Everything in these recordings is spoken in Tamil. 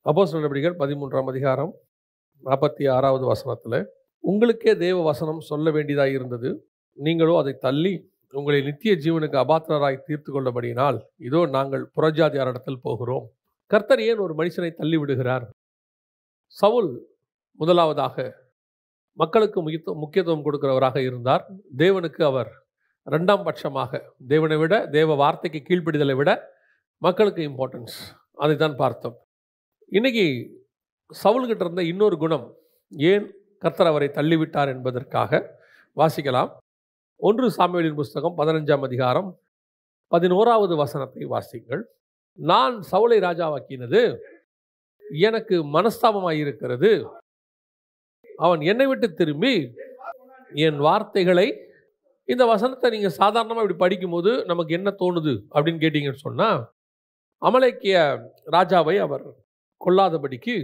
அப்போஸ்தலர் நடபடிகள் 13ஆம் அதிகாரம் 46வது வசனத்தில், உங்களுக்கே தேவ வசனம் சொல்ல வேண்டியதாக இருந்தது, நீங்களோ அதை தள்ளி உங்களை நித்திய ஜீவனுக்கு அபாத்திரராய் தீர்த்து கொள்ளபடியினால் இதோ நாங்கள் புறஜாதியாரிடத்தில் போகிறோம். கர்த்தர் ஏன் ஒரு மனுஷனை தள்ளி விடுகிறார்? சவுல் முதலாவதாக மக்களுக்கு முக்கியத்துவம் கொடுக்கிறவராக இருந்தார். தேவனுக்கு அவர் இரண்டாம் பட்சமாக, தேவனை விட, தேவ வார்த்தைக்கு கீழ்ப்படிதலை விட மக்களுக்கு இம்பார்ட்டன்ஸ், அதை தான் பார்த்தோம். இன்னைக்கு சவுல்கிட்ட இருந்த இன்னொரு குணம் ஏன் கர்த்தர் அவரை தள்ளிவிட்டார் என்பதற்காக வாசிக்கலாம். 1 சாமுவேலின் புஸ்தகம் 15ஆம் அதிகாரம் 11வது வசனத்தை வாசிங்கள். நான் சவுலை ராஜாவாக்கினது எனக்கு மனஸ்தாபமாயிருக்கிறது, அவன் என்னை விட்டு திரும்பி என் வார்த்தைகளை. இந்த வசனத்தை நீங்கள் சாதாரணமாக இப்படி படிக்கும்போது நமக்கு என்ன தோணுது அப்படின்னு கேட்டிங்கன்னு சொன்னால், அமலேக்கிய ராஜாவை அவர் கொல்லாதபடிக்கு,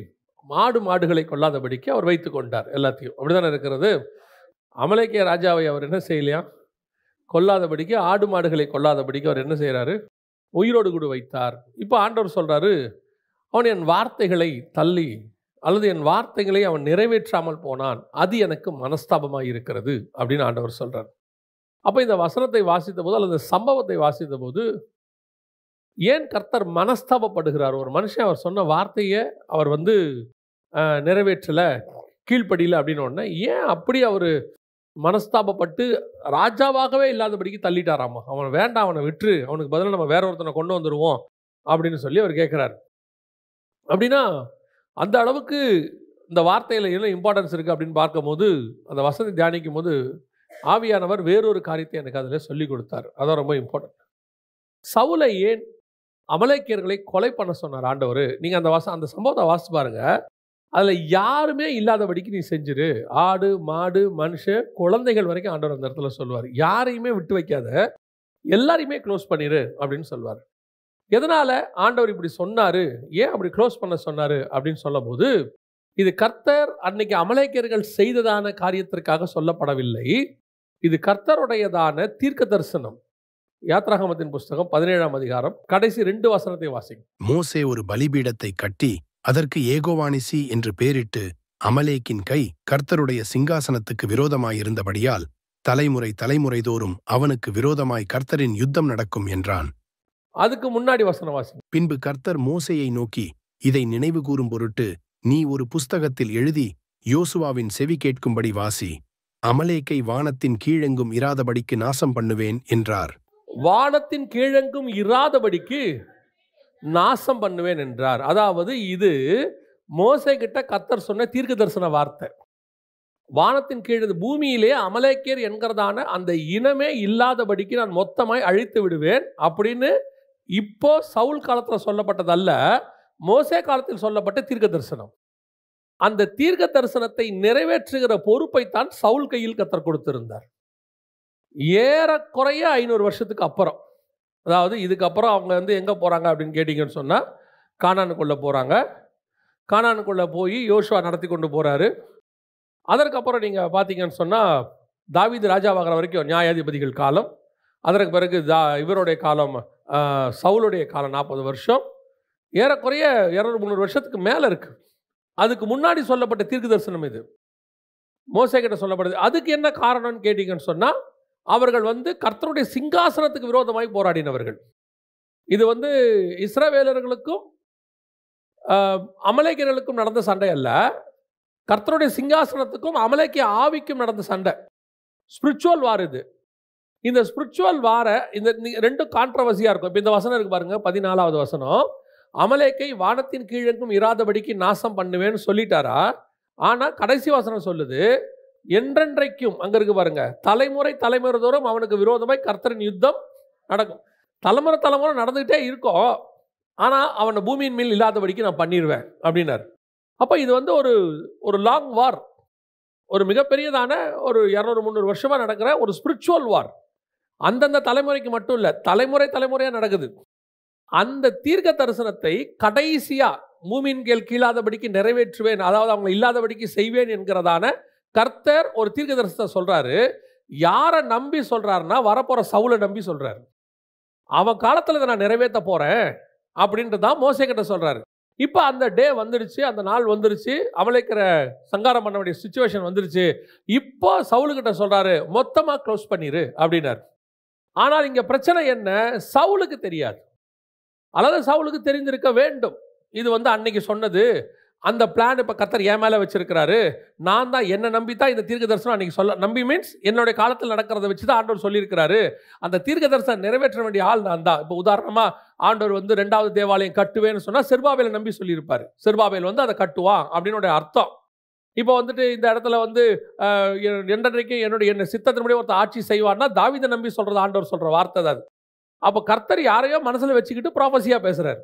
மாடுகளை கொல்லாதபடிக்கு அவர் வைத்து கொண்டார். எல்லாத்தையும் அப்படிதானே இருக்கிறது. அமலேக்கிய ராஜாவை அவர் என்ன செய்யலையா? கொல்லாதபடிக்கு, மாடுகளை கொல்லாதபடிக்கு அவர் என்ன செய்கிறாரு? உயிரோடு கூட வைத்தார். இப்போ ஆண்டவர் சொல்கிறாரு, அவன் என் வார்த்தைகளை தள்ளி அல்லது என் வார்த்தைகளை அவன் நிறைவேற்றாமல் போனான், அது எனக்கு மனஸ்தாபமாக இருக்கிறது அப்படின்னு ஆண்டவர் சொல்கிறார். அப்போ இந்த வசனத்தை வாசித்த போது அல்லது சம்பவத்தை வாசித்த போது ஏன் கர்த்தர் மனஸ்தாபப்படுகிறார்? ஒரு மனுஷன் அவர் சொன்ன வார்த்தையை அவர் நிறைவேற்றலை, கீழ்ப்படியில் அப்படின்னு உடனே ஏன் அப்படி அவர் மனஸ்தாபப்பட்டு ராஜாவாகவே இல்லாதபடிக்கு தள்ளிட்டாராமா? அவன் வேண்டாம், அவனை விட்டுரு, அவனுக்கு பதிலாக நம்ம வேற ஒருத்தனை கொண்டு வந்துடுவோம் அப்படின்னு சொல்லி அவர் கேட்குறார். அப்படின்னா அந்த அளவுக்கு இந்த வார்த்தையில் என்ன இம்பார்ட்டன்ஸ் இருக்குது அப்படின்னு பார்க்கும்போது, அந்த வசனத்தை தியானிக்கும் போது ஆவியானவர் வேறொரு காரியத்தை எனக்கு அதில் சொல்லி கொடுத்தார். அதான் ரொம்ப இம்பார்ட்டன்ட். சவுலை ஏன் அமலேக்கியர்களை கொலை பண்ண சொன்னார் ஆண்டவர்? நீங்கள் அந்த சம்பவத்தை வாசித்து பாருங்க. அதில் யாருமே இல்லாதபடிக்கு நீ செஞ்சிரு. ஆடு, மாடு, மனுஷன், குழந்தைகள் வரைக்கும் ஆண்டவர் அந்த இடத்துல சொல்லுவார். யாரையுமே விட்டு வைக்காத, எல்லாரையுமே க்ளோஸ் பண்ணிடு அப்படின்னு சொல்லுவார். எதனால் ஆண்டவர் இப்படி சொன்னார், ஏன் அப்படி க்ளோஸ் பண்ண சொன்னார் அப்படின்னு சொல்லும் போது, இது கர்த்தர் அன்னைக்கு அமலேக்கியர்கள் செய்ததான காரியத்திற்காக சொல்லப்படவில்லை. இது கர்த்தருடையதான தீர்க்க தரிசனம். யாத்ராகமத்தின் புஸ்தகம் 17ஆம் அதிகாரம் கடைசி 2 வசனத்தை வாசிங்க. மோசே ஒரு பலிபீடத்தை கட்டி அதற்கு ஏகோவானிசி என்று பெயரிட்டு, அமலேக்கின் கை கர்த்தருடைய சிங்காசனத்துக்கு விரோதமாயிருந்தபடியால் தலைமுறை தோறும் அவனுக்கு விரோதமாய் கர்த்தரின் யுத்தம் நடக்கும் என்றான். அதுக்கு முன்னாடி வசனம் வாசிங்க. பின்பு கர்த்தர் மோசேயை நோக்கி, இதை நினைவு கூறும் பொருட்டு நீ ஒரு புஸ்தகத்தில் எழுதி யோசுவாவின் செவி கேட்கும்படி வாசி, அமலேக்கை வானத்தின் கீழெங்கும் இராதபடிக்கு நாசம் பண்ணுவேன் என்றார். வானத்தின் கீழெங்கும் இராதபடிக்கு நாசம் பண்ணுவேன் என்றார். அதாவது இது மோசே கிட்ட கர்த்தர் சொன்ன தீர்க்க தரிசன வார்த்தை. வானத்தின் கீழ் பூமியிலே அமலேக்கியர் என்கிறதான அந்த இனமே இல்லாதபடிக்கு நான் மொத்தமாய் அழித்து விடுவேன் அப்படின்னு இப்போ சவுல் காலத்தில் சொல்லப்பட்டதல்ல, மோசே காலத்தில் சொல்லப்பட்ட தீர்க்க தரிசனம். அந்த தீர்க்க தரிசனத்தை நிறைவேற்றுகிற பொறுப்பை தான் சவுல் கையில் கர்த்தர் கொடுத்திருந்தார். ஏறக்குறைய 500 வருஷத்துக்கு அப்புறம், அதாவது இதுக்கப்புறம் அவங்க எங்கே போகிறாங்க அப்படின்னு கேட்டிங்கன்னு சொன்னால், கானானுக்குள்ளே போகிறாங்க. கானானுக்குள்ளே போய் யோசுவா நடத்தி கொண்டு போகிறாரு. அதற்கப்புறம் நீங்கள் பார்த்தீங்கன்னு சொன்னால், தாவீது ராஜாவாகிற வரைக்கும் நியாயாதிபதிகள் காலம். அதற்கு பிறகு இவருடைய காலம், சவுலுடைய காலம் 40 வருஷம். ஏறக்குறைய 200-300 வருஷத்துக்கு மேலே இருக்குது. அதுக்கு முன்னாடி சொல்லப்பட்ட தீர்க்க தரிசனம் இது மோசே கிட்ட சொல்லப்படுது. அதுக்கு என்ன காரணம்னு கேட்டிங்கன்னு சொன்னால், அவர்கள் கர்த்தருடைய சிங்காசனத்துக்கு விரோதமாய் போராடினவர்கள். இது இஸ்ரவேலர்களுக்கும் அமலேக்கியர்களுக்கும் நடந்த சண்டை அல்ல, கர்த்தருடைய சிங்காசனத்துக்கும் அமலேக்கிய ஆவிக்கும் நடந்த சண்டை. ஸ்பிரிச்சுவல் வார் இது. இந்த ஸ்பிரிச்சுவல் வார இந்த 2 கான்ட்ரவர்சியாக இருக்கும். இப்போ இந்த வசனம் இருக்கு பாருங்க, 14வது வசனம். அமலேக்கை வானத்தின் கீழெங்கும் இராதபடிக்கு நாசம் பண்ணுவேன்னு சொல்லிட்டாரா? ஆனால் கடைசி வசனம் சொல்லுது, என்றென்றைக்கும், அங்கே இருக்கு பாருங்க, தலைமுறை தோறும் அவனுக்கு விரோதமாய் கர்த்தரின் யுத்தம் நடக்கும். தலைமுறை நடந்துகிட்டே இருக்கும், ஆனால் அவனை பூமியின் மேல் இல்லாதபடிக்கு நான் பண்ணிடுவேன் அப்படின்னார். அப்போ இது ஒரு லாங் வார், ஒரு மிகப்பெரியதான ஒரு 200-300 வருஷமாக நடக்கிற ஒரு ஸ்பிரிச்சுவல் வார். அந்தந்த தலைமுறைக்கு மட்டும் இல்லை, தலைமுறையாக நடக்குது. அந்த தீர்க்க தரிசனத்தை கடைசியாக பூமியின் கீழாதபடிக்கு நிறைவேற்றுவேன், அதாவது அவங்க இல்லாதபடிக்கு செய்வேன் என்கிறதான கர்த்தர் ஒரு தீர்க்க தரிசனத்தை சொல்கிறாரு. யாரை நம்பி சொல்கிறாருன்னா, வரப்போகிற சவுலை நம்பி சொல்கிறாரு. அவன் காலத்தில் இதை நான் நிறைவேற்ற போகிறேன் அப்படின்ட்டு தான் மோசே கிட்ட சொல்கிறாரு. இப்போ அந்த டே வந்துடுச்சு, அந்த நாள் வந்துடுச்சு, அமலேக்கரை சங்காரம் பண்ண வேண்டிய சுச்சுவேஷன் வந்துடுச்சு. இப்போ சவுலுக்கிட்ட சொல்றாரு, மொத்தமா க்ளோஸ் பண்ணிரு அப்படின்னாரு. ஆனால் இங்க பிரச்சனை என்ன, சவுலுக்கு தெரியாது, அல்லது சவுலுக்கு தெரிந்திருக்க வேண்டும். இது அன்னைக்கு சொன்னது, அந்த பிளான் இப்போ கர்த்தர் என் மேலே வச்சிருக்கிறாரு. நான் தான், என்னை நம்பி தான் இந்த தீர்க்க தரிசனம் அன்னைக்கு சொல்ல, நம்பி மீன்ஸ் என்னுடைய காலத்தில் நடக்கிறத வச்சு தான் ஆண்டவர் சொல்லியிருக்கிறாரு. அந்த தீர்க்க தரிசனம் நிறைவேற்ற வேண்டிய ஆள் நான் தான். இப்போ உதாரணமாக ஆண்டவர் 2வது தேவாலயம் கட்டுவேன்னு சொன்னால் செருபாபேலை நம்பி சொல்லியிருப்பார். செருபாபேல் அதை கட்டுவான் அப்படின்னு அர்த்தம். இப்போ இந்த இடத்துல என்றைக்கு என்னுடைய சித்தத்தினுடைய ஒருத்தர் ஆட்சி செய்வார்னா தாவீதை நம்பி சொல்கிறது ஆண்டவர் சொல்கிற வார்த்தை தான் அது. அப்போ கர்த்தர் யாரையோ மனசில் வச்சுக்கிட்டு ப்ராஃபஸியாக பேசுகிறார்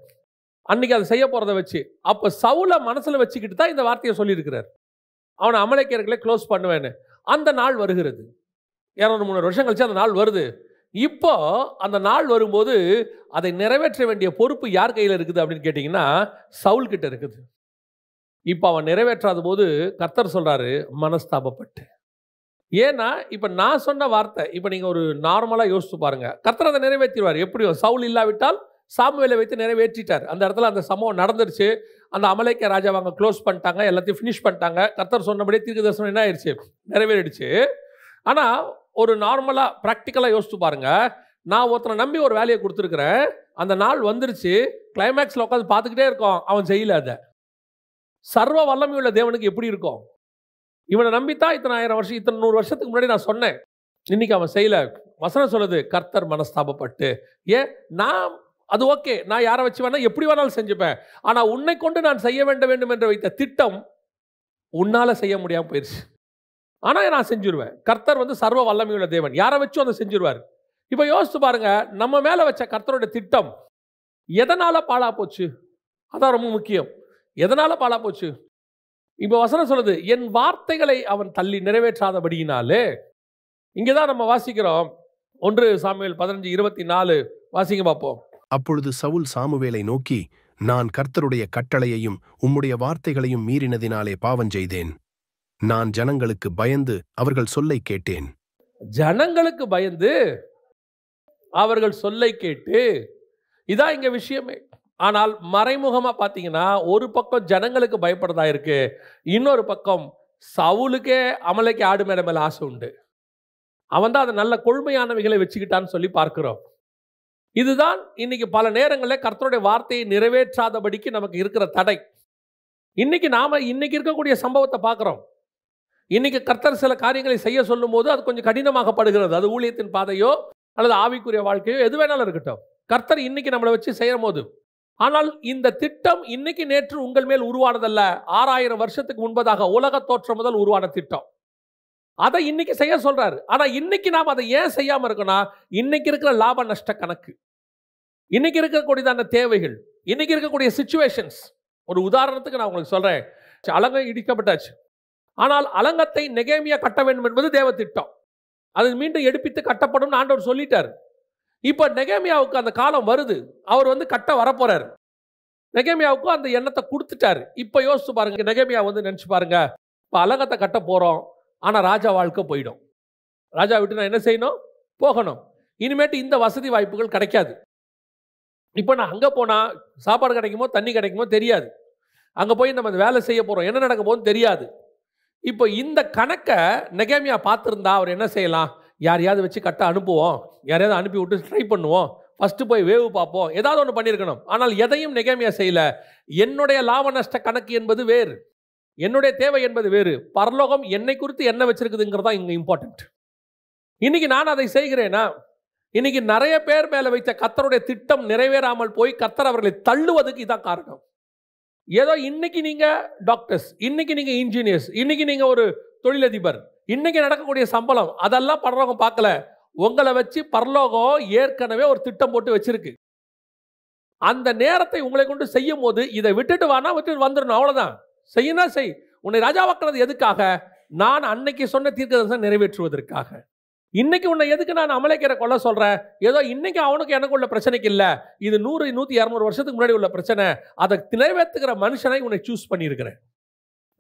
அன்னைக்கு அதை செய்ய போகிறத வச்சு. அப்போ சவுலை மனசில் வச்சுக்கிட்டு தான் இந்த வார்த்தையை சொல்லியிருக்கிறார், அவனை அமலேக்கியர்களை க்ளோஸ் பண்ணுவேன்னு. அந்த நாள் வருகிறது, 200-300 வருஷம் கழிச்சு அந்த நாள் வருது. இப்போ அந்த நாள் வரும்போது அதை நிறைவேற்ற வேண்டிய பொறுப்பு யார் கையில் இருக்குது அப்படின்னு கேட்டிங்கன்னா சவுல் கிட்ட இருக்குது. இப்போ அவன் நிறைவேற்றாத போது கர்த்தர் சொல்கிறாரு, மனஸ்தாபப்பட்டு. ஏன்னா இப்போ நான் சொன்ன வார்த்தை, இப்போ நீங்கள் ஒரு நார்மலாக யோசிச்சு பாருங்க, கர்த்தர் அதை நிறைவேற்றிடுவார். எப்படியும் சவுல் இல்லாவிட்டால் சாமுவேலை வைத்து நிறைவேற்றிட்டார். அந்த இடத்துல அந்த சம்பவம் நடந்துருச்சு. அந்த அமலேக்கிய ராஜாவை அங்கே க்ளோஸ் பண்ணிட்டாங்க, எல்லாத்தையும் ஃபினிஷ் பண்ணிட்டாங்க. கர்த்தர் சொன்னபடியே தீர்க்க தரிசனம் என்ன ஆயிடுச்சு, நிறைவேறிடுச்சு. ஆனால் ஒரு நார்மலாக ப்ராக்டிக்கலாக யோசிச்சு பாருங்க, நான் ஒருத்தனை நம்பி ஒரு வேலையை கொடுத்துருக்குறேன், அந்த நாள் வந்துருச்சு, கிளைமேக்ஸில் உட்காந்து பார்த்துக்கிட்டே இருக்கோம், அவன் செய்யல. அதை சர்வ வல்லமையுள்ள தேவனுக்கு எப்படி இருக்கும்? இவனை நம்பித்தான் இத்தனை 1000 வருஷம், இத்தனை 100 வருஷத்துக்கு முன்னாடி நான் சொன்னேன், இன்னைக்கு அவன் செய்யல. வசனம் சொல்லுது, கர்த்தர் மனஸ்தாபப்பட்டு. ஏன், நான் அது ஓகே, நான் யாரை வச்சு வேணா எப்படி வேணாலும் செஞ்சுப்பேன். ஆனால் உன்னை கொண்டு நான் செய்ய வேண்டும் என்று வைத்த திட்டம் உன்னால செய்ய முடியாமல் போயிடுச்சு. ஆனால் நான் செஞ்சுருவேன். கர்த்தர் சர்வ வல்லமையுள்ள தேவன், யாரை வச்சும் அதை செஞ்சுருவார். இப்போ யோசிச்சு பாருங்க, நம்ம மேலே வச்ச கர்த்தரோட திட்டம் எதனால பாழா போச்சு? அதான் ரொம்ப முக்கியம். எதனால பாழா போச்சு? இப்போ வசனம் சொல்லுது, என் வார்த்தைகளை அவன் தள்ளி நிறைவேற்றாதபடியினாலே. இங்கேதான் நம்ம வாசிக்கிறோம், 1 சாமுவேல் 15:24 வாசிங்க பார்ப்போம். அப்பொழுது சவுல் சாமுவேலை நோக்கி, நான் கர்த்தருடைய கட்டளையையும் உம்முடைய வார்த்தைகளையும் மீறினதினாலே பாவம் செய்தேன். நான் ஜனங்களுக்கு பயந்து அவர்கள் சொல்லை கேட்டேன். ஜனங்களுக்கு பயந்து அவர்கள் சொல்லை கேட்டு, இதான் இங்க விஷயமே. ஆனால் மறைமுகமா பார்த்தீங்கன்னா ஒரு பக்கம் ஜனங்களுக்கு பயப்படுறதா இருக்கு, இன்னொரு பக்கம் சவுலுக்கே அமலேக்கு ஆடு மேட மேல ஆசை உண்டு. அவன் தான் அதை நல்ல கொள்மையானவைகளை வச்சுக்கிட்டான்னு சொல்லி பார்க்கிறோம். இதுதான் இன்னைக்கு பல நேரங்களில் கர்த்தருடைய வார்த்தையை நிறைவேற்றாதபடிக்கு நமக்கு இருக்கிற தடை. இன்னைக்கு நாம இன்னைக்கு இருக்கக்கூடிய சம்பவத்தை பார்க்கிறோம். இன்னைக்கு கர்த்தர் சில காரியங்களை செய்ய சொல்லும் போது அது கொஞ்சம் கடினமாகப்படுகிறது. அது ஊழியத்தின் பாதையோ அல்லது ஆவிக்குரிய வாழ்க்கையோ எது வேணாலும் இருக்கட்டும், கர்த்தர் இன்னைக்கு நம்மளை வச்சு செய்யும் போது. ஆனால் இந்த திட்டம் இன்னைக்கு நேற்று உங்கள் மேல் உருவானதல்ல, 6000 வருஷத்துக்கு முன்பதாக உலக தோற்றம் முதல் உருவான திட்டம். அதை இன்னைக்கு செய்ய சொல்றாரு. ஆனா இன்னைக்கு நாம் அதை ஏன் செய்யாம இருக்கோம்னா, இன்னைக்கு இருக்கிற லாப நஷ்ட கணக்கு, இன்னைக்கு இருக்கக்கூடியதான தேவைகள், இன்னைக்கு இருக்கக்கூடிய சிச்சுவேஷன்ஸ். ஒரு உதாரணத்துக்கு நான் உங்களுக்கு சொல்றேன், அலங்கம் இடிக்கப்பட்டாச்சு, ஆனால் அலங்கத்தை நெகேமியா கட்ட வேண்டும் என்பது தேவ திட்டம். அது மீண்டும் எடுப்பித்து கட்டப்படும் ஆண்டவர் சொல்லிட்டார். இப்ப நெகேமியாவுக்கு அந்த காலம் வருது, அவர் கட்ட வரப்போறாரு. நெகேமியாவுக்கு அந்த எண்ணத்தை கொடுத்துட்டாரு. இப்ப யோசிச்சு பாருங்க, நெகேமியா நினைச்சு பாருங்க, இப்ப அலங்கத்தை கட்ட போறோம், ஆனா ராஜா வாழ்க்கை போயிடும். ராஜா விட்டு நான் என்ன செய்யணும், போகணும். இனிமேட்டு இந்த வசதி வாய்ப்புகள் கிடைக்காது. இப்போ நான் அங்கே போனால் சாப்பாடு கிடைக்குமோ தண்ணி கிடைக்குமோ தெரியாது. அங்கே போய் நம்ம வேலை செய்ய போகிறோம், என்ன நடக்க போகுதுன்னு தெரியாது. இப்போ இந்த கணக்கை நெகேமியா பார்த்துருந்தா அவர் என்ன செய்யலாம், யாரையாவது வச்சு கட்ட அனுப்புவோம், யாரையாவது அனுப்பி விட்டு ட்ரை பண்ணுவோம், ஃபஸ்ட்டு போய் வேவு பார்ப்போம், ஏதாவது ஒன்று பண்ணியிருக்கணும். ஆனால் எதையும் நெகேமியா செய்யல. என்னுடைய லாப நஷ்ட கணக்கு என்பது வேறு, என்னுடைய தேவை என்பது வேறு. பரலோகம் என்னை குறித்து என்ன வச்சிருக்குதுங்கிறதா இங்கே இம்பார்ட்டன்ட். இன்னைக்கு நான் அதை செய்கிறேனா? இன்னைக்கு நிறைய பேர் மேல வைத்த கர்த்தருடைய திட்டம் நிறைவேறாமல் போய் கர்த்தர் அவர்களை தள்ளுவதுக்கு இதான் காரணம். ஏதோ இன்னைக்கு நீங்க டாக்டர்ஸ், இன்னைக்கு நீங்க இன்ஜினியர்ஸ், இன்னைக்கு நீங்க ஒரு தொழிலதிபர், இன்னைக்கு நடக்கக்கூடிய சம்பளம் அதெல்லாம் பரலோகம் பார்க்கல. உங்களை வச்சு பரலோகம் ஏற்கனவே ஒரு திட்டம் போட்டு வச்சிருக்கு. அந்த நேரத்தை உங்களை கொண்டு செய்யும் போது இதை விட்டுட்டு வானா விட்டுட்டு வந்துடணும், அவ்வளவுதான். செய்யணும் செய். உன்னை ராஜாவாக்குறது எதுக்காக? நான் அன்னைக்கு சொன்ன தீர்க்கதரிசனம் நிறைவேற்றுவதற்காக. இன்னைக்கு உன்னை எதுக்கு நான் அமலேக்கியரை கொல்ல சொல்றேன்? ஏதோ இன்னைக்கு அவனுக்கு எனக்கு உள்ள பிரச்சனைக்கு இல்லை, இது 100, 100, 200 வருஷத்துக்கு முன்னாடி உள்ள பிரச்சனை. அதை நிறைவேற்றுகிற மனுஷனை உன்னை சூஸ் பண்ணியிருக்கிறேன்.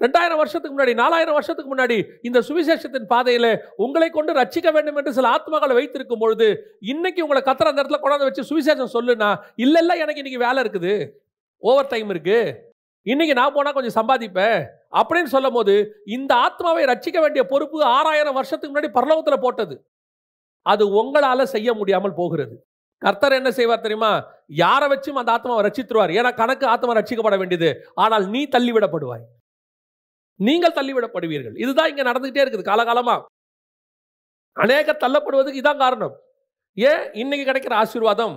2000 வருஷத்துக்கு முன்னாடி, 4000 வருஷத்துக்கு முன்னாடி இந்த சுவிசேஷத்தின் பாதையில உங்களை கொண்டு ரட்சிக்க வேண்டும் என்று சில ஆத்மாக்களை வைத்திருக்கும் பொழுது இன்னைக்கு உங்களை கர்த்தர் அந்த இடத்துல கொண்டாந்து வச்சு சுவிசேஷம் சொல்லுனா, இல்ல எனக்கு இன்னைக்கு வேலை இருக்குது, ஓவர் டைம் இருக்கு, இன்னைக்கு நான் போனா கொஞ்சம் சம்பாதிப்பேன் அப்படின்னு சொல்லும் போது இந்த ஆத்மாவை ரட்சிக்க வேண்டிய பொறுப்பு 6000 வருஷத்துக்கு முன்னாடி பரலோகத்துல போட்டது. அது உங்களால செய்ய முடியாமல் போகிறது. கர்த்தர் என்ன செய்வார் தெரியுமா? யாரை வச்சும் அந்த ஆத்மாவை ரட்சித்துருவார். ஏன்னா கணக்கு ஆத்மா ரட்சிக்கப்பட வேண்டியது. ஆனால் நீ தள்ளிவிடப்படுவாய், நீங்கள் தள்ளிவிடப்படுவீர்கள். இதுதான் இங்க நடந்துகிட்டே இருக்குது காலகாலமா. அநேக தள்ளப்படுவதுக்கு இதான் காரணம். ஏன்? இன்னைக்கு கிடைக்கிற ஆசீர்வாதம்,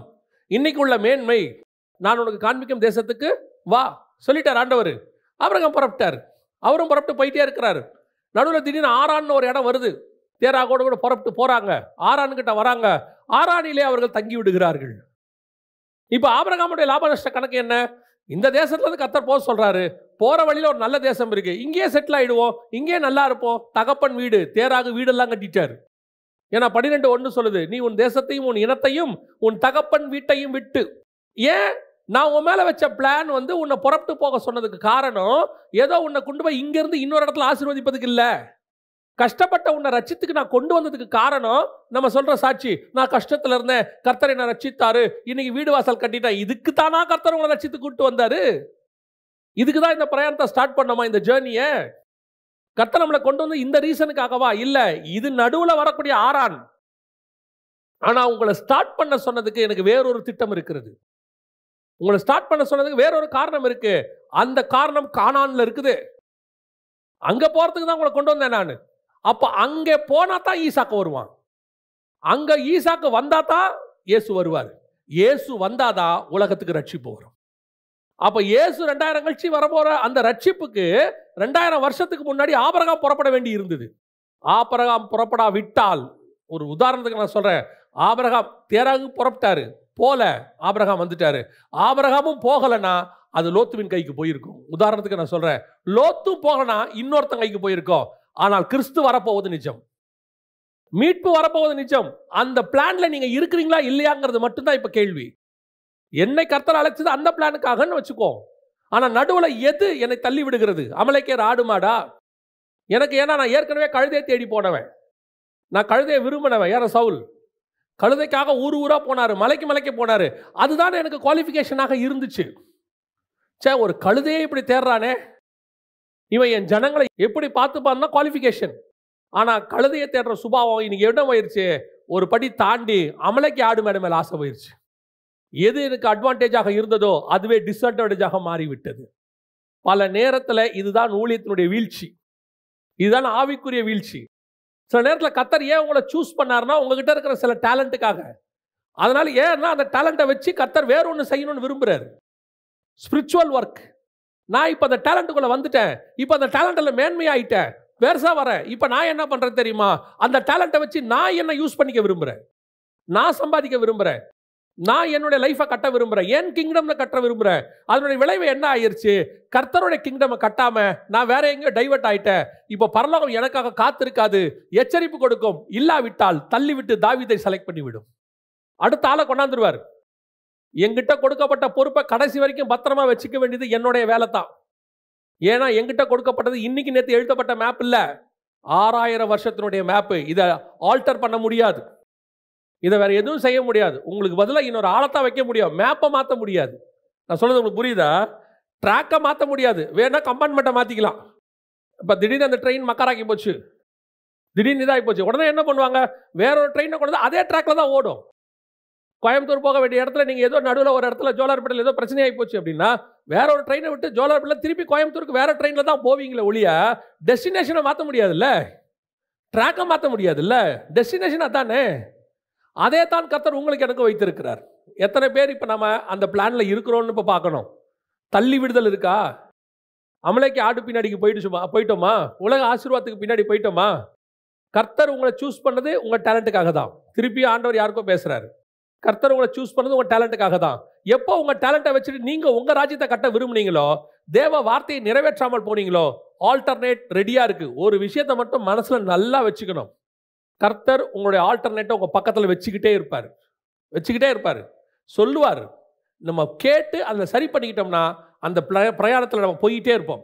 இன்னைக்கு உள்ள மேன்மை, நான் உனக்கு காண்பிக்கும் தேசத்துக்கு வா சொல்லிட்டார் ஆண்டவர். ஆபிரகாம் புறப்பட்டார், அவரும் புறப்பட்டு போயிட்டே இருக்கிறாரு. நடுவில் திடீர்னு ஆரான்னு ஒரு இடம் வருது. தேராகோடு கூட புறப்பட்டு போறாங்க, ஆரான் கிட்ட வராங்க. ஆரானிலே அவர்கள் தங்கி விடுகிறார்கள். இப்ப ஆபிரகாமுடைய லாப நஷ்ட கணக்கு என்ன? இந்த தேசத்துல இருந்து கர்த்தர் போக சொல்றாரு, போற வழியில ஒரு நல்ல தேசம் இருக்கு, இங்கேயே செட்டில் ஆயிடுவோம், இங்கேயே நல்லா இருப்போம். தகப்பன் வீடு, தேராகு வீடெல்லாம் கட்டிட்டார். ஏன்னா 12:1 சொல்லுது, நீ உன் தேசத்தையும் உன் இனத்தையும் உன் தகப்பன் வீட்டையும் விட்டு. ஏன்? நான் உன் மேல வச்ச பிளான் உன்னை புறப்பட்டு போக சொன்னதுக்கு காரணம் ஏதோ உன்னை கொண்டு போய் இங்க இருந்து இன்னொரு இடத்துல ஆசீர்வதிப்பதுக்கு இல்ல. கஷ்டப்பட்ட உன்னை ரட்சித்துக்கு நான் கொண்டு வந்ததுக்கு காரணம் நம்ம சொல்ற சாட்சி, நான் கஷ்டத்துல இருந்தேன், கர்த்தர் என்ன ரட்சித்தாரு, இன்னைக்கு வீடு வாசல் கட்டிட்டேன். இதுக்கு தானா கர்த்தர் உங்களை ரட்சித்து கூட்டு வந்தாரு? இதுக்கு தான் இந்த பிரயாணத்தை ஸ்டார்ட் பண்ணோமா, இந்த ஜேர்னிய? கர்த்தர் நம்மளை கொண்டு வந்து இந்த ரீசனுக்காகவா? இல்ல, இது நடுவுல வரக்கூடிய ஆரான். ஆனா உங்களை ஸ்டார்ட் பண்ண சொன்னதுக்கு எனக்கு வேறொரு திட்டம் இருக்கிறது. உங்களை ஸ்டார்ட் பண்ண சொன்னதுக்கு வேறொரு காரணம் இருக்கு. அந்த காரணம் கானான்ல இருக்குது. அங்க போறதுக்கு தான் உங்களை கொண்டு வந்தேன் நான். அப்ப அங்கே போனா தான் ஈசாக்கு வருவான். அங்க ஈசாக்கு வந்தா தான் இயேசு வருவார். இயேசு வந்தாதான் உலகத்துக்கு ரட்சிப்பு வரும். அப்ப இயேசு 2000 கழிச்சு வரப்போற அந்த ரட்சிப்புக்கு 2000 வருஷத்துக்கு முன்னாடி ஆபிரகாம் புறப்பட வேண்டி இருந்தது. ஆபிரகாம் புறப்படா விட்டால், ஒரு உதாரணத்துக்கு நான் சொல்றேன், ஆபிரகாம் தேராகு புறப்பட்டாரு, போல ஆபிரகாம் வந்துட்டாரு. ஆபிரகாமும் போகலனா அது லோத்துவின் கைக்கு போயிருக்கும். உதாரணத்துக்கு நான் சொல்றேன், லோத்து போகலனா இன்னொருத்தன் கைக்கு போயிருக்கும். ஆனால் கிறிஸ்து வரப்போவது நிஜம், மீட்பு வரப்போவது நிஜம். அந்த பிளான்ல நீங்க இருக்கிறீங்களா இல்லையாங்கிறது மட்டும்தான் இப்ப கேள்வி. என்னை கர்த்தர் அழைச்சது அந்த பிளானுக்காகன்னு வச்சுக்கோ. ஆனா நடுவுல எது என்னை தள்ளி விடுகிறது? அமலேக்கேயர் ஆடு மாடா எனக்கு? ஏன்னா நான் ஏற்கனவே கழுதையை தேடி போனவன், நான் கழுதையை விரும்பினவன். யார? சவுல். கழுதைக்காக ஊர் ஊரா போனாரு, மலைக்கு மலைக்கு போனாரு. அதுதான் எனக்கு குவாலிஃபிகேஷனாக இருந்துச்சு. சே, ஒரு கழுதையை இப்படி தேடுறானே, இவன் என் ஜனங்களை எப்படி பார்த்துப்பான்னா குவாலிஃபிகேஷன். ஆனா கழுதையை தேடுற சுபாவம் இன்னைக்கு என்ன போயிருச்சு? ஒரு படி தாண்டி அமலைக்கு ஆடு மேட மேல ஆசை போயிருச்சு. எது எனக்கு அட்வான்டேஜாக இருந்ததோ அதுவே டிஸ்அட்வான்டேஜாக மாறிவிட்டது. பல நேரத்தில் இதுதான் ஊழியத்தினுடைய வீழ்ச்சி, இதுதான் ஆவிக்குரிய வீழ்ச்சி. சில நேரத்தில் கர்த்தர் ஏன் உங்களை சூஸ் பண்ணார்னா உங்ககிட்ட இருக்கிற சில டேலண்ட்டுக்காக. அதனால ஏன்னா அந்த டேலண்ட்டை வச்சு கர்த்தர் வேற ஒன்று செய்யணும்னு விரும்புறாரு. Spiritual work. நான் இப்போ அந்த டேலண்ட்டுக்குள்ள வந்துட்டேன், இப்போ அந்த டேலண்ட்டில் மேன்மையாயிட்டேன், பெருசா வரேன். இப்போ நான் என்ன பண்றேன் தெரியுமா? அந்த டேலண்ட்டை வச்சு நான் என்ன யூஸ் பண்ணிக்க விரும்புறேன், நான் சம்பாதிக்க விரும்புறேன், நான் என்னுடைய லைஃபை கட்ட விரும்புறேன், என் கிங்டம்ல கட்ட விரும்புறேன். அதனுடைய விளைவு என்ன ஆயிருச்சு? கர்த்தருடைய கிங்டம் கட்டாம நான் வேற எங்கேயோ டைவர்ட் ஆயிட்டேன். இப்போ பரலோகம் எனக்காக காத்திருக்காது, எச்சரிப்பு கொடுக்கும். இல்லாவிட்டால் தள்ளிவிட்டு தாவீதை செலக்ட் பண்ணி விடும், அடுத்த ஆளை கொண்டாந்துருவார். என்கிட்ட கொடுக்கப்பட்ட பொறுப்பை கடைசி வரைக்கும் பத்திரமா வச்சுக்க வேண்டியது என்னுடைய வேலை தான். ஏன்னா என்கிட்ட கொடுக்கப்பட்டது இன்னைக்கு நேற்று எழுதப்பட்ட மேப் இல்ல, 6000 வருஷத்தினுடைய மேப்பு. இதை ஆல்டர் பண்ண முடியாது, இதை வேற எதுவும் செய்ய முடியாது. உங்களுக்கு பதிலாக இன்னொரு ஆளத்தான் வைக்க முடியும், மேப்பை மாற்ற முடியாது. நான் சொல்றது உங்களுக்கு புரியுதா? ட்ராக்கை மாற்ற முடியாது, வேணா கம்பார்ட்மெண்ட்டை மாற்றிக்கலாம். இப்போ திடீர்னு அந்த ட்ரெயின் மக்காராக்கி போச்சு, திடீர்னு இதாகி போச்சு, உடனே என்ன பண்ணுவாங்க? வேற ஒரு ட்ரெயினை கொண்டு வந்து அதே ட்ராக்ல தான் ஓடும். கோயம்புத்தூர் போக வேண்டிய இடத்துல நீங்கள் ஏதோ நடுவில் ஒரு இடத்துல ஜோலார்பேட்டையில் ஏதோ பிரச்சனையாகி போச்சு அப்படின்னா வேற ஒரு ட்ரெயினை விட்டு ஜோலார்பேட்டில் திருப்பி கோயம்புத்தூருக்கு வேற ட்ரெயினில் தான் போவீங்களே ஒழிய டெஸ்டினேஷனை மாற்ற முடியாதுல்ல, ட்ராக்கை மாற்ற முடியாதுல்ல. டெஸ்டினேஷன் அதானே. அதே தான் கர்த்தர் உங்களுக்கு எனக்கு வைத்திருக்கிறார். எத்தனை பேர் இப்போ நம்ம அந்த பிளான்ல இருக்கிறோம்னு இப்போ பார்க்கணும். தள்ளி விடுதல் இருக்கா? அமலைக்கு ஆடு பின்னாடிக்கு போயிட்டோமா? உலக ஆசீர்வாதத்துக்கு பின்னாடி போயிட்டோமா? கர்த்தர் உங்களை சூஸ் பண்ணது உங்க டேலண்ட்டுக்காக தான். திருப்பி ஆண்டவர் யாருக்கோ பேசுறாரு. கர்த்தர் உங்களை சூஸ் பண்ணது உங்க டேலண்ட்டுக்காக தான். எப்போ உங்க டேலண்ட்டை வச்சுட்டு நீங்க உங்க ராஜ்யத்தை கட்ட விரும்புனீங்களோ, தேவ வார்த்தையை நிறைவேற்றாமல் போனீங்களோ, ஆல்டர்னேட் ரெடியா இருக்கு. ஒரு விஷயத்தை மட்டும் மனசுல நல்லா வச்சுக்கணும், கர்த்தர் உங்களுடைய ஆல்டர்னேட்டை உங்க பக்கத்தில் வச்சுக்கிட்டே இருப்பார், சொல்லுவார். நம்ம கேட்டு அதில் சரி பண்ணிக்கிட்டோம்னா அந்த பிரயாணத்தில் நம்ம போயிட்டே இருப்போம்.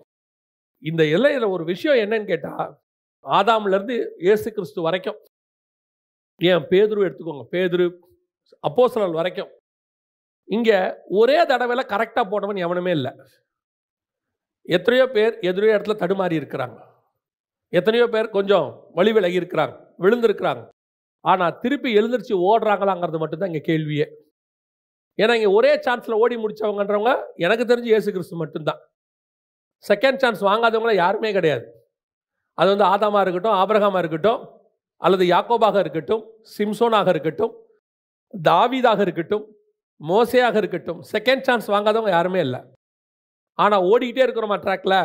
இந்த எல்லையில் ஒரு விஷயம் என்னன்னு கேட்டா, ஆதாம்ல இருந்து இயேசு கிறிஸ்து வரைக்கும், ஏன் பேதுரு எடுத்துக்கோங்க, பேதுரு அப்போஸ்தலர் வரைக்கும் இங்க ஒரே தடவையில கரெக்டா போனவன் எவனுமே இல்லை. எத்தனையோ பேர் எதிரோ இடத்துல தடுமாறி இருக்கிறாங்க, எத்தனையோ பேர் கொஞ்சம் வழி விலகி இருக்கிறாங்க, விழுந்திருக்கிறாங்க. ஆனா திருப்பி எழுந்திருச்சு ஓடுறாங்களாங்கிறது மட்டும்தான் இங்க கேள்வியே. ஏன்னா இங்க ஒரே சான்ஸ்ல ஓடி முடிச்சவங்கன்றவங்க எனக்கு தெரிஞ்சு இயேசு கிறிஸ்து மட்டும்தான். செகண்ட் சான்ஸ் வாங்காதவங்கள யாருமே கிடையாது. அது வந்து ஆதாமா இருக்கட்டும், ஆபிரகாமா இருக்கட்டும், அல்லது யாக்கோபாக இருக்கட்டும், சிம்சோனாக இருக்கட்டும், தாவீதாக இருக்கட்டும், மோசேயாக இருக்கட்டும், செகண்ட் சான்ஸ் வாங்காதவங்க யாருமே இல்லை. ஆனா ஓடிக்கிட்டே இருக்கிறோமா ட்ராக்ல.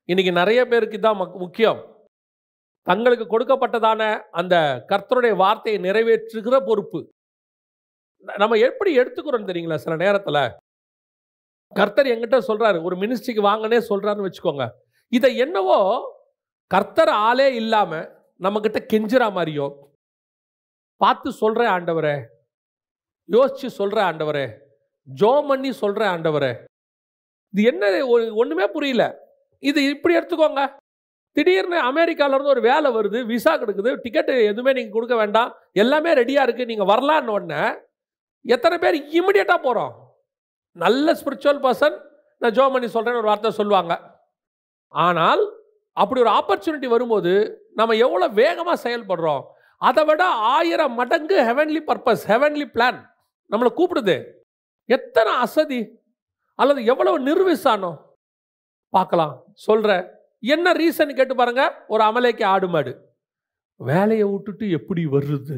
இன்னைக்கு நிறைய பேருக்கு தான் முக்கியம், தங்களுக்கு கொடுக்கப்பட்டதான அந்த கர்த்தருடைய வார்த்தையை நிறைவேற்றுகிற பொறுப்பு. நம்ம எப்படி எடுத்துக்கிறோம் தெரியுங்களா? சில நேரத்தில் கர்த்தர் எங்கிட்ட சொல்றாரு, ஒரு மினிஸ்ட்ரிக்கு வாங்கனே சொல்றாருன்னு வச்சுக்கோங்க, இதை என்னவோ கர்த்தர் ஆளே இல்லாம நம்ம கிட்ட கெஞ்சுற மாதிரியோ, பார்த்து சொல்றேன் ஆண்டவரே, யோசிச்சு சொல்றேன் ஆண்டவரே, ஜோம் பண்ணி சொல்றேன் ஆண்டவரே, இது என்ன ஒண்ணுமே புரியல. இது இப்படி எடுத்துக்கோங்க. திடீர்னு அமெரிக்கால இருந்து ஒரு வேலை வருது, விசா கிடைக்குது, டிக்கெட் எதுவுமே நீங்க கொடுக்க வேண்டாம், எல்லாமே ரெடியா இருக்கு, நீங்க வரலான்னு உடனே எத்தனை பேர் இமிடியேட்டா போறோம்? நல்ல ஸ்பிரிச்சுவல் பர்சன் நான் ஜோம் பண்ணி சொல்றேன்னு ஒரு வார்த்தை சொல்லுவாங்க. ஆனால் அப்படி ஒரு ஆப்பர்ச்சுனிட்டி வரும்போது நம்ம எவ்வளவு வேகமா செயல்படுறோம். அதை விட 1000 மடங்கு ஹெவன்லி பர்பஸ், ஹெவன்லி பிளான் நம்மளை கூப்பிடுது. எத்தனை அசதி அல்லது எவ்வளவு நிர்விசானம் பார்க்கலாம். சொல்ற என்ன ரீசன் கேட்டு பாருங்க. ஒரு அமலேக்கு ஆடு மாடு வேலையை விட்டுட்டு எப்படி வர்றது?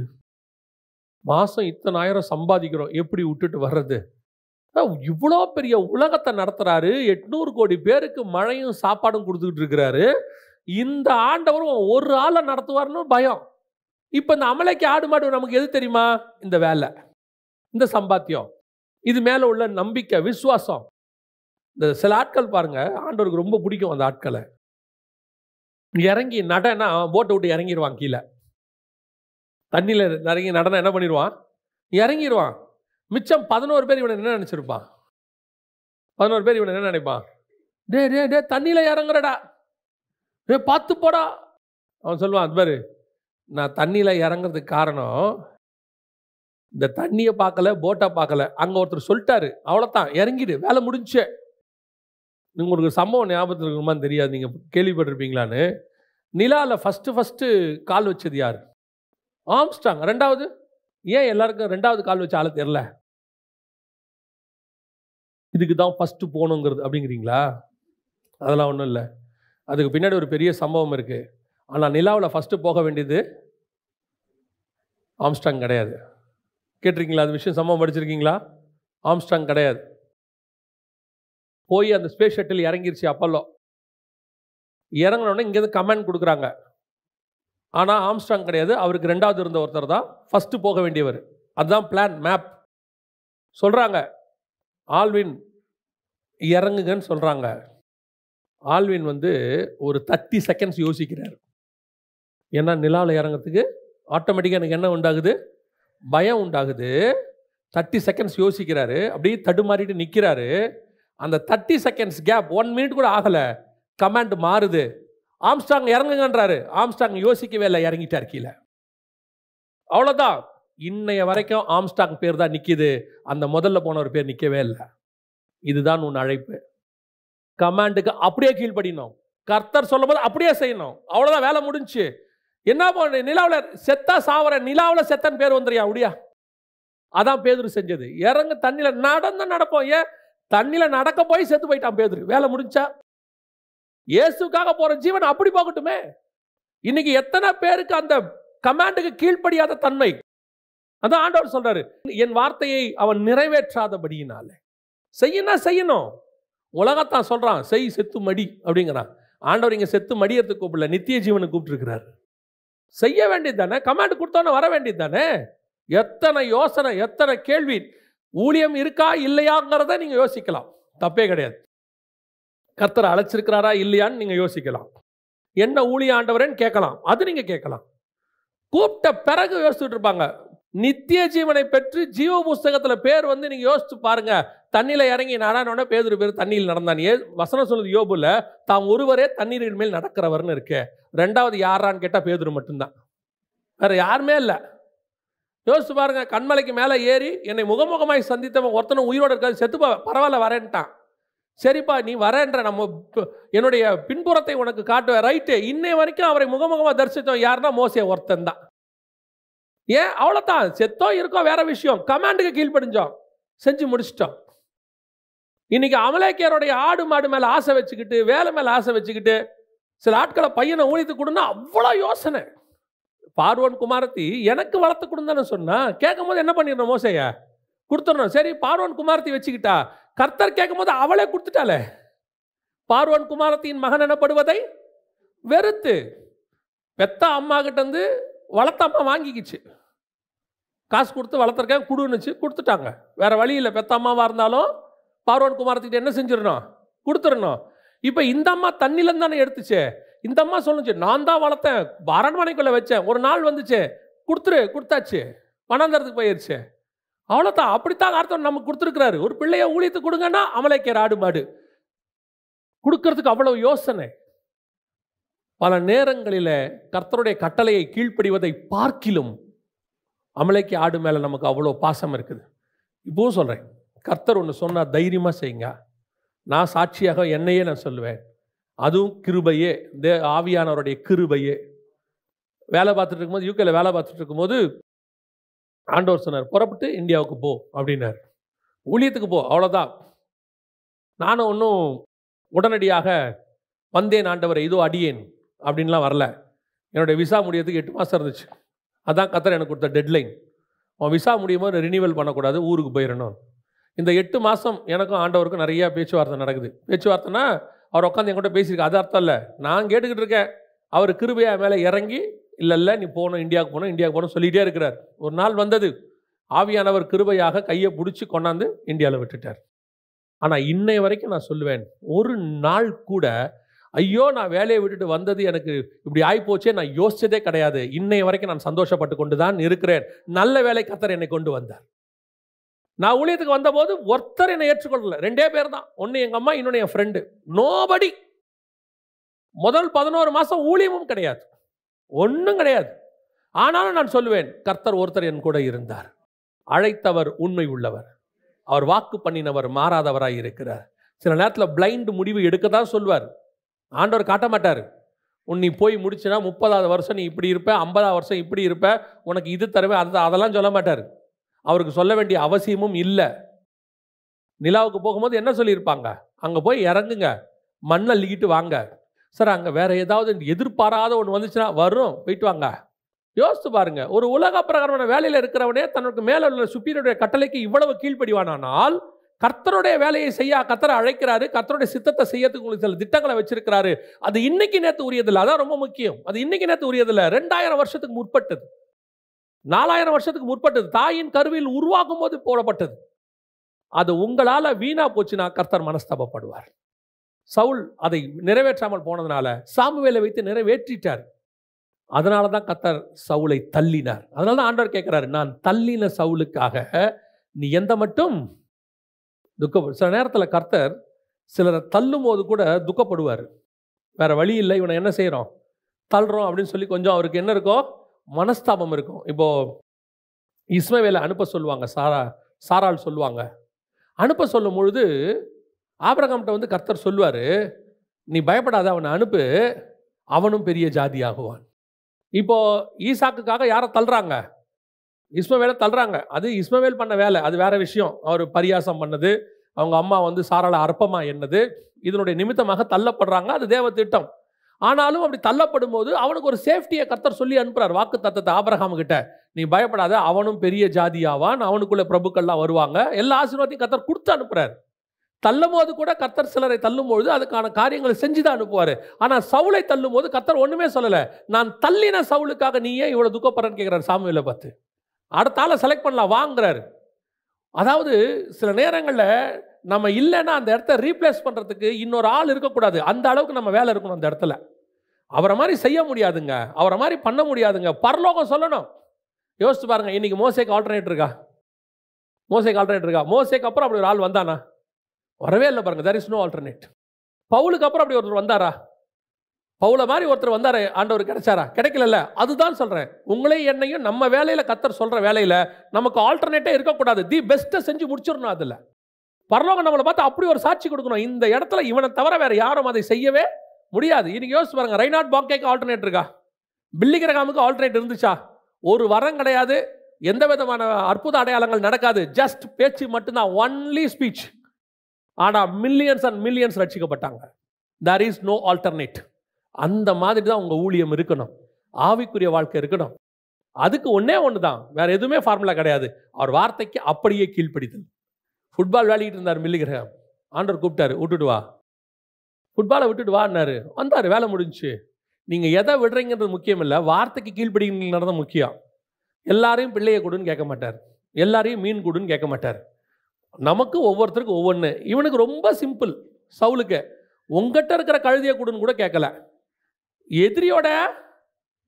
மாசம் இத்தனை ஆயிரம் சம்பாதிக்கிறோம், எப்படி விட்டுட்டு வர்றது? இவ்வளோ பெரிய உலகத்தை நடத்துறாரு, 800 கோடி பேருக்கு மழையும் சாப்பாடும் கொடுத்துக்கிட்டு இருக்கிறாரு. இந்த ஆண்டவரும் ஒரு ஆளை நடத்துவார்னு பயம். இப்போ இந்த அமலைக்கு ஆடு மாடு நமக்கு எது தெரியுமா? இந்த வேலை, இந்த சம்பாத்தியம், இது மேல உள்ள நம்பிக்கை, விசுவாசம். இந்த சில ஆட்கள் பாருங்க, ஆண்டவருக்கு ரொம்ப பிடிக்கும் அந்த ஆட்களை. இறங்கி நடனா போட்டை விட்டு இறங்கிடுவான் கீழே. தண்ணியில் இறங்கி நடனா என்ன பண்ணிடுவான்? இறங்கிடுவான். மிச்சம் 11 பேர் இவனை என்ன நினைச்சிருப்பான்? 11 பேர் இவனை என்ன நினைப்பான்? டே டே டே தண்ணியில இறங்குறடா, டே பார்த்து போடா. அவன் சொல்லுவான், அது பாரு, நான் தண்ணியில இறங்குறதுக்கு காரணம் இந்த தண்ணியை பார்க்கல, போட்டை பார்க்கல, அங்க ஒருத்தர் சொல்லிட்டாரு, அவ்வளோதான், இறங்கிடு, வேலை முடிஞ்சு. உங்களுக்கு சம்பவம் ஞாபகத்தில் இருக்குமான்னு தெரியாது, நீங்க கேள்விப்பட்டிருப்பீங்களான்னு. நிலாவில் ஃபர்ஸ்ட் கால் வச்சது யார்? ஆம்ஸ்ட்ராங். ரெண்டாவது ஏன் எல்லாருக்கும் ரெண்டாவது கால் வச்ச ஆளு தெரியல? இதுக்கு தான் ஃபர்ஸ்ட் போகணுங்கிறது அப்படிங்கிறீங்களா? அதெல்லாம் ஒன்றும் இல்லை. அதுக்கு பின்னாடி ஒரு பெரிய சம்பவம் இருக்கு. ஆனால் நிலாவில் ஃபர்ஸ்ட் போக வேண்டியது ஆம்ஸ்ட்ராங் கிடையாது. கேட்டிருக்கீங்களா? அது விஷயம் சம்பவம் படிச்சிருக்கீங்களா? ஆம்ஸ்ட்ராங் கிடையாது. போய் அந்த ஸ்பேஸ் ஷட்டில் இறங்கிருச்சு அப்பல்லோ. இறங்கினோடனே இங்கேருந்து கமெண்ட் கொடுக்குறாங்க. ஆனால் ஆம்ஸ்ட்ராங் கிடையாது, அவருக்கு ரெண்டாவது இருந்த ஒருத்தர் தான் ஃபர்ஸ்ட் போக வேண்டியவர். அதுதான் பிளான், மேப். சொல்கிறாங்க ஆல்வின் இறங்குங்கன்னு சொல்கிறாங்க. ஆல்வின் வந்து ஒரு 30 செகண்ட்ஸ் யோசிக்கிறார். ஏன்னா நிலாவில் இறங்கிறதுக்கு ஆட்டோமேட்டிக்காக எனக்கு என்ன உண்டாகுது? பயம் உண்டாகுது. 30 செகண்ட்ஸ் யோசிக்கிறாரு, அப்படியே தடுமாறிட்டு நிற்கிறாரு. அந்த 30 செகண்ட்ஸ் கேப் 1 மினிட் கூட ஆகலை, கமாண்ட் மாறுது. ஆம்ஸ்ட்ராங் இறங்குங்கன்றாரு. ஆம்ஸ்ட்ராங் யோசிக்கவே இல்லை, இறங்கிட்டார் கீழே. அவ்வளோதான். இன்னைய வரைக்கும் ஆம்ஸ்ட்ராங் பேர் தான் நிற்கிது, அந்த முதல்ல போன ஒரு பேர் நிற்கவே இல்லை. இதுதான் உன் அழைப்பு. கமாண்டுக்கு அப்படியே கீழ்ப்படினோம், கர்த்தர் சொல்லும் போது அப்படியே செய்யணும். அவ்வளோதான், வேலை முடிஞ்சு. என்ன பண்ண? நிலாவில் செத்தா சாவர, நிலாவில் செத்தன் பேர் வந்துறியா அப்படியா? அதான் பேதுரு செஞ்சது. இறங்க தண்ணியில் நடப்போம். ஏன் தண்ணியில் நடக்க போய் செத்து போயிட்டான் பேதுரு. வேலை முடிஞ்சா? இயேசுக்காக போற ஜீவன் அப்படி போகட்டுமே. இன்னைக்கு எத்தனை பேருக்கு அந்த கமாண்டுக்கு கீழ்ப்படியாத தன்மை? அதான் ஆண்டவர் சொல்றாரு, என் வார்த்தையை அவன் நிறைவேற்றாதபடியினால. செய்யணும். உலகத்தான் சொல்றான், செய் செத்து மடி அப்படிங்கிறான். ஆண்டவர் இங்க செத்து மடியறதுக்கு கூப்பிடல, நித்திய ஜீவனுக்கு கூப்பிட்டு இருக்கிறார். செய்ய வேண்டியது தானே, கமாண்ட் கொடுத்தோன்னு வர வேண்டியது தானே. எத்தனை யோசனை, எத்தனை கேள்வி. ஊழியம் இருக்கா இல்லையாங்கிறத நீங்க யோசிக்கலாம், தப்பே கிடையாது. கர்த்தர் அழைச்சிருக்கிறாரா இல்லையான்னு நீங்க யோசிக்கலாம். என்ன ஊழிய ஆண்டவரேன்னு கேட்கலாம், அது நீங்க கேட்கலாம். கூப்பிட்ட பிறகு யோசிச்சுட்டு இருப்பாங்க. நித்திய ஜீவனை பெற்று ஜீவ புஸ்தகத்தில் பேர் வந்து நீங்க யோசிச்சு பாருங்க. தண்ணியில இறங்கி நடனோட பேதுரு பேர் தண்ணியில் நடந்தான். வசனம் சொல்லுது யோபுல, தாம் ஒருவரே தண்ணீரின் மேல் நடக்கிறவர்னு இருக்கு. ரெண்டாவது யாரான்னு கேட்டா பேதுரு மட்டும்தான், வேற யாருமே இல்லை. யோசிச்சு பாருங்க, கண்மலைக்கு மேலே ஏறி என்னை முகமுகமாய் சந்தித்தவன் ஒருத்தனும் உயிரோடு இருக்காது, செத்துப்பா, பரவாயில்ல வரேன்ட்டான். சரிப்பா நீ வரேன்ற, நம்ம என்னுடைய பின்புறத்தை உனக்கு காட்டுவேன், ரைட்டு. இன்னை வரைக்கும் அவரை முகமுகமாக தரிசித்தவன் யாருன்னா மோசே ஒருத்தன் தான். ஏன்? அவ்வளோதான், செத்தோ இருக்கோ வேற விஷயம், கமாண்டுக்கு கீழ்ப்படிஞ்சோம், செஞ்சு முடிச்சிட்டோம். இன்னைக்கு அமலேக்கியருடைய ஆடு மாடு மேலே ஆசை வச்சுக்கிட்டு, வேலை மேலே ஆசை வச்சுக்கிட்டு, சில ஆட்களை பையனை ஊழித்து கொடுன்னா அவ்வளோ யோசனை. பார்வோன் குமாரத்தி எனக்கு வளர்த்து கொடுந்தானு சொன்னா, கேட்கும் போது என்ன பண்ணிடணும், மோசையா கொடுத்துடணும். சரி, பார்வோன் குமாரத்தி வச்சுக்கிட்டா, கர்த்தர் கேட்கும் போது அவளே கொடுத்துட்டாலே. பார்வோன் குமாரத்தின் மகன் எனப்படுவதை வெறுத்து பெத்த அம்மா கிட்ட இருந்து வளர்த்த அம்மா வாங்கிக்கிச்சு, காசு கொடுத்து வளர்த்துருக்கேன் கொடுன்னுச்சு, கொடுத்துட்டாங்க. வேற வழி இல்லை, பெத்த அம்மாவா இருந்தாலும் பார்வோன் குமாரத்திட்ட என்ன செஞ்சிடணும், கொடுத்துடணும். இப்போ இந்த அம்மா தண்ணிலேருந்து தானே எடுத்துச்சு. இந்த அம்மா சொல்லுச்சு, நான் தான் வளர்த்தேன், அரண்மனைக்குள்ளே வச்சேன், ஒரு நாள் வந்துச்சு, கொடுத்தாச்சு, பணாந்தரத்துக்கு போயிடுச்சு, அவ்வளோதான். அப்படித்தான் அர்த்தம் நமக்கு கொடுத்துருக்கிறாரு. ஒரு பிள்ளைய ஊழித்து கொடுங்கன்னா அமலேக்கியர் ஆடு மாடு கொடுக்கறதுக்கு அவ்வளவு யோசனை. பல நேரங்களில் கர்த்தருடைய கட்டளையை கீழ்ப்படிவதை பார்க்கிலும் அமலேக்கிய ஆடு மேலே நமக்கு அவ்வளோ பாசம் இருக்குது. இப்பவும் சொல்கிறேன், கர்த்தர் ஒன்று சொன்னால் தைரியமாக செய்யுங்க. நான் சாட்சியாக என்னையே நான் சொல்லுவேன், அதுவும் கிருபையே, ஆவியானவருடைய கிருபையே. வேலை பார்த்துட்டு இருக்கும்போது, யூகேல வேலை பார்த்துட்டு இருக்கும்போது ஆண்டவர் சொன்னார், புறப்பட்டு இந்தியாவுக்கு போ அப்படின்னார், ஊழியத்துக்கு போ, அவ்வளோதான். நானும் ஒன்றும் உடனடியாக வந்தேன் ஆண்டவரை, இதோ அடியேன் அப்படின்லாம் வரல. என்னுடைய விசா முடியறதுக்கு 8 மாதம் இருந்துச்சு. அதான் கர்த்தர் எனக்கு கொடுத்த டெட்லைன். அவன் விசா முடியும் போது ரினிவல் பண்ணக்கூடாது, ஊருக்கு போயிடணும். இந்த 8 மாதம் எனக்கும் ஆண்டவருக்கும் நிறையா பேச்சுவார்த்தை நடக்குது. பேச்சுவார்த்தைனா அவர் உட்காந்து என்கிட்ட பேசியிருக்க, அது அர்த்தம் இல்லை, நான் கேட்டுக்கிட்டு இருக்கேன். அவர் கிருபையா மேலே இறங்கி, இல்லை நீ போகணும், இந்தியாவுக்கு போகணும் சொல்லிகிட்டே இருக்கிறார். ஒரு நாள் வந்தது, ஆவியானவர் கிருபையாக கையை பிடிச்சி கொண்டாந்து இந்தியாவில் விட்டுட்டார். ஆனால் இன்னை வரைக்கும் நான் சொல்லுவேன், ஒரு நாள் கூட ஐயோ நான் வேலையை விட்டுட்டு வந்தது எனக்கு இப்படி ஆகிப்போச்சே நான் யோசிச்சதே கிடையாது. இன்னை வரைக்கும் நான் சந்தோஷப்பட்டு கொண்டு தான் இருக்கிறேன். நல்ல வேலை கர்த்தர் என்னை கொண்டு வந்தார். நான் ஊழியத்துக்கு வந்தபோது ஒருத்தர் என்னை ஏற்றுக்கொள்ளல, 2 பேர் தான். ஒன்று எங்கள் அம்மா, இன்னொன்று என் ஃப்ரெண்டு. நோபடி. முதல் 11 மாதம் ஊழியமும் கிடையாது, ஒன்றும் கிடையாது. ஆனாலும் நான் சொல்லுவேன், கர்த்தர் ஒருத்தர் என் கூட இருந்தார். அழைத்தவர் உண்மை உள்ளவர், அவர் வாக்கு பண்ணினவர் மாறாதவராய் இருக்கிறார். சில நேரத்தில் பிளைண்ட் முடிவு எடுக்க தான் சொல்வார், ஆண்டவர் காட்ட மாட்டார். நீ போய் முடிச்சுனா 30வது வருஷம் நீ இப்படி இருப்ப, 50வது வருஷம் இப்படி இருப்ப, உனக்கு இது தருவேன் அதெல்லாம் சொல்ல மாட்டார். அவருக்கு சொல்ல வேண்டிய அவசியமும் இல்லை. நிலாவுக்கு போகும்போது என்ன சொல்லியிருப்பாங்க, அங்கே போய் இறங்குங்க, மண்ணை அள்ளிக்கிட்டு வாங்க. சார் அங்கே வேற ஏதாவது எதிர்பாராத ஒன்று வந்துச்சுன்னா வரும், போயிட்டு வாங்க. யோசித்து பாருங்க, ஒரு உலக பிரகாரமான வேலையில் இருக்கிறவனே தனக்கு மேலே உள்ள சுப்பீரியருடைய கட்டளைக்கு இவ்வளவு கீழ்ப்படிவானால், கர்த்தருடைய வேலையை செய்ய கர்த்தரை அழைக்கிறாரு, கர்த்தருடைய சித்தத்தை செய்யறதுக்கு உங்களுக்கு சில திட்டங்களை வச்சிருக்கிறாரு. அது இன்னைக்கு நேற்று உரியதில்லை, அதான் ரொம்ப முக்கியம். அது இன்னைக்கு நேற்று உரியதில்லை, 2000 வருஷத்துக்கு முற்பட்டது, 4000 வருஷத்துக்கு முற்பட்டது, தாயின் கருவில் உருவாக்கும் போது போடப்பட்டது. அது உங்களால் வீணா போச்சுன்னா கர்த்தர் மனஸ்தாபப்படுவார். சவுல் அதை நிறைவேற்றாமல் போனதுனால சாமுவேலை வைத்து நிறைவேற்றிட்டார். அதனால தான் கர்த்தர் சவுலை தள்ளினார். அதனால தான் ஆண்டவர் கேட்கிறாரு, நான் தள்ளின சவுலுக்காக நீ எந்த மட்டும் துக்க. சில நேரத்தில் கர்த்தர் சிலரை தள்ளும் போது கூட துக்கப்படுவார். வேற வழி இல்லை, இவனை என்ன செய்கிறோம், தள்ளுறோம் அப்படின்னு சொல்லி கொஞ்சம் அவருக்கு என்ன இருக்கோ, மனஸ்தாபம் இருக்கும். இப்போ இஸ்மவேலை அனுப்ப சொல்லுவாங்க, சாராள் சொல்லுவாங்க. அனுப்ப சொல்லும் பொழுது ஆபிரகாம்கிட்ட வந்து கர்த்தர் சொல்லுவார், நீ பயப்படாத, அவனை அனுப்பு, அவனும் பெரிய ஜாதி ஆகுவான். இப்போ ஈசாக்குக்காக யாரை தள்ளுறாங்க, இஸ்மவேலை தள்ளுறாங்க. அது இஸ்மவேல் பண்ண வேலை, அது வேற விஷயம். அவர் பரியாசம் பண்ணது, அவங்க அம்மா வந்து சாராள அற்பமா என்னது, இதனுடைய நிமித்தமாக தள்ளப்படுறாங்க, அது தேவ திட்டம். ஆனாலும் அப்படி தள்ளப்படும் போது அவனுக்கு ஒரு சேஃப்டியை கர்த்தர் சொல்லி அனுப்புறார், வாக்கு தத்தத்தை ஆபிரகாம் கிட்ட. நீ பயப்படாத, அவனும் பெரிய ஜாதியாவான், அவனுக்குள்ள பிரபுக்கள்லாம் வருவாங்க, எல்லா ஆசீர்வாதத்தையும் கர்த்தர் கொடுத்து அனுப்புறாரு. தள்ளும் போது கூட கர்த்தர் சிலரை தள்ளும் பொழுது அதுக்கான காரியங்களை செஞ்சுதான் அனுப்புவார். ஆனால் சவுலை தள்ளும் போது கர்த்தர் ஒண்ணுமே சொல்லலை. நான் தள்ளின சவுலுக்காக நீ ஏன் இவ்வளவு துக்கப்படுறன்னு கேட்கிறார் சாமுவேலை பார்த்து. அடுத்த ஆளை செலக்ட் பண்ணலாம் வாங்குறாரு. அதாவது சில நேரங்களில் நம்ம இல்லைன்னா அந்த இடத்த ரீப்ளேஸ் பண்ணுறதுக்கு இன்னொரு ஆள் இருக்கக்கூடாது, அந்த அளவுக்கு நம்ம வேலை இருக்கணும் அந்த இடத்துல. அவரை மாதிரி செய்ய முடியாதுங்க, அவரை மாதிரி பண்ண முடியாதுங்க, பரலோகம் சொல்லணும். யோசிச்சு பாருங்க, இன்னைக்கு மோசேக்கு ஆல்டர்னேட் இருக்கா, மோசேக்கு அப்புறம் அப்படி ஒரு ஆள் வந்தானா, வரவே இல்லை பாருங்க. there is no alternate. பவுலுக்கு அப்புறம் அப்படி ஒருத்தர் வந்தாரா, பவுல மாதிரி ஒருத்தர் வந்தாரு, ஆண்டவர் கிடைச்சாரா? கிடைக்கல. அதுதான் சொல்றேன், உங்களே என்னையும் நம்ம வேலையில கர்த்தர் சொல்ற வேலையில நமக்கு ஆல்டர்னேட்டே இருக்கக்கூடாது. தி பெஸ்ட்டை செஞ்சு முடிச்சிடணும். அதில் பரலோகம் நம்மளை பார்த்து அப்படி ஒரு சாட்சி கொடுக்கணும், இந்த இடத்துல இவனை தவிர வேற யாரும் அதை செய்யவே முடியாது. இன்னைக்கு யோசிச்சு பாருங்க, ரைனாட் பாங்கேக்கு ஆல்டர்னேட் இருக்கா? பில்லி கிரகாமுக்கு ஆல்டர்னேட் இருந்துச்சா? ஒரு வரம் கிடையாது, எந்த விதமான அற்புத அடையாளங்கள் நடக்காது, ஜஸ்ட் பேச்சு மட்டும்தான், ஒன்லி ஸ்பீச். ஆனால் மில்லியன்ஸ் அண்ட் மில்லியன்ஸ் ரட்சிக்கப்பட்டாங்க. There is no alternate. அந்த மாதிரி தான் உங்கள் ஊழியம் இருக்கணும், ஆவிக்குரிய வாழ்க்கை இருக்கணும். அதுக்கு ஒன்றே ஒன்று தான், வேறு எதுவுமே ஃபார்முலா கிடையாது. அவர் வார்த்தைக்கு அப்படியே கீழ்ப்படிதல். ஃபுட்பால் விளையாடிட்டு இருந்தார் மில்லி கிரகாம். ஆண்டவர் கூப்பிட்டாரு, விட்டுட்டு வா, ஃபுட்பாலை விட்டுட்டு வான்னாரு. வந்தார், வேலை முடிஞ்சு. நீங்கள் எதை விடுறீங்கன்றது முக்கியம் இல்லை, வார்த்தைக்கு கீழ்ப்படிங்கிறது தான் முக்கியம். எல்லாரையும் பிள்ளையை கொடுன்னு கேட்க மாட்டார், எல்லாரையும் மீன் கொடுன்னு கேட்க மாட்டார். நமக்கு ஒவ்வொருத்தருக்கும் ஒவ்வொன்று. இவனுக்கு ரொம்ப சிம்பிள், சவுலுக்கு உங்ககிட்ட இருக்கிற கழுதியை கொடுன்னு கூட கேட்கல, எதிரியோட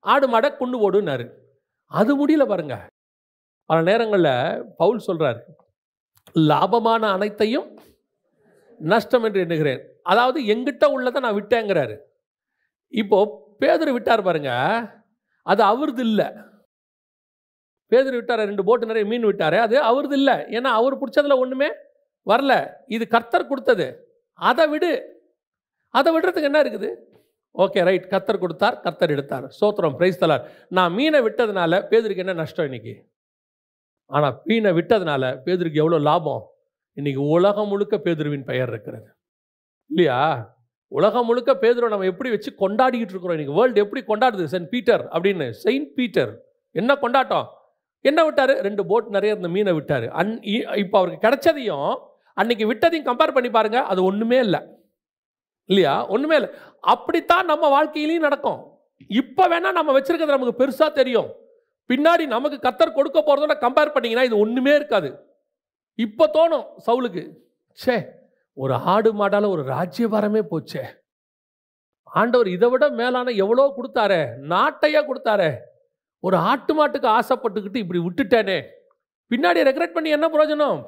ஆடு மாடை கொண்டு போடுன்னாரு. அது முடியல பாருங்க. பல நேரங்களில் பவுல் சொல்றார், லாபமான அனைத்தையும் நஷ்டம் என்று எண்ணுகிறேன். அதாவது எங்கிட்ட உள்ளதை நான் விட்டேங்கிறாரு. இப்போ பேதுரு விட்டார் பாருங்க, அது அவரது இல்லை. பேதுரு விட்டார், 2 போட்டு நிறைய மீன் விட்டாரு, அது அவரது இல்லை. ஏன்னா அவர் பிடிச்சதுல ஒன்றுமே வரல, இது கர்த்தர் கொடுத்தது. அதை விடு, அதை விடுறதுக்கு என்ன இருக்குது? ஓகே ரைட், கர்த்தர் கொடுத்தார், கர்த்தர் எடுத்தார், சோத்திரம், பிரைஸ் தலார். நான் மீனை விட்டதுனால பேதுருக்கு என்ன நஷ்டம் இன்னைக்கு? ஆனால் மீனை விட்டதுனால பேதுருக்கு எவ்வளோ லாபம்? இன்னைக்கு உலகம் முழுக்க பேதுருவின் பெயர் இருக்கிறது இல்லையா? உலகம் முழுக்க பேதுருவை நம்ம எப்படி வச்சு கொண்டாடிக்கிட்டு இருக்கிறோம். இன்னைக்கு வேர்ல்டு எப்படி கொண்டாடுது, சென்ட் பீட்டர் அப்படின்னு. செயின்ட் பீட்டர் என்ன கொண்டாட்டம்? என்ன விட்டார்? 2 போட் நிறைய இருந்த மீனை விட்டார். இப்போ அவருக்கு கிடைச்சதையும் அன்னைக்கு விட்டதையும் கம்பேர் பண்ணி பாருங்க, அது ஒன்றுமே இல்லை இல்லையா? ஒன்றுமே இல்லை. அப்படித்தான் நம்ம வாழ்க்கையிலையும் நடக்கும். இப்போ வேணா நம்ம வச்சிருக்கிறது நமக்கு பெருசாக தெரியும், பின்னாடி நமக்கு கர்த்தர் கொடுக்க போகிறதோட கம்பேர் பண்ணிங்கன்னா இது ஒன்றுமே இருக்காது. இப்போ தோணும் சவுலுக்கு, சே ஒரு ஆடு மாடால ஒரு ராஜ்யபாரமே போச்சே, ஆண்டவர் இதை விட மேலான எவ்வளோ கொடுத்தாரே, நாட்டையா கொடுத்தாரே, ஒரு ஆட்டு மாட்டுக்கு ஆசைப்பட்டுக்கிட்டு இப்படி விட்டுட்டேனே, பின்னாடி ரெக்ரெட் பண்ணி என்ன பிரயோஜனம்?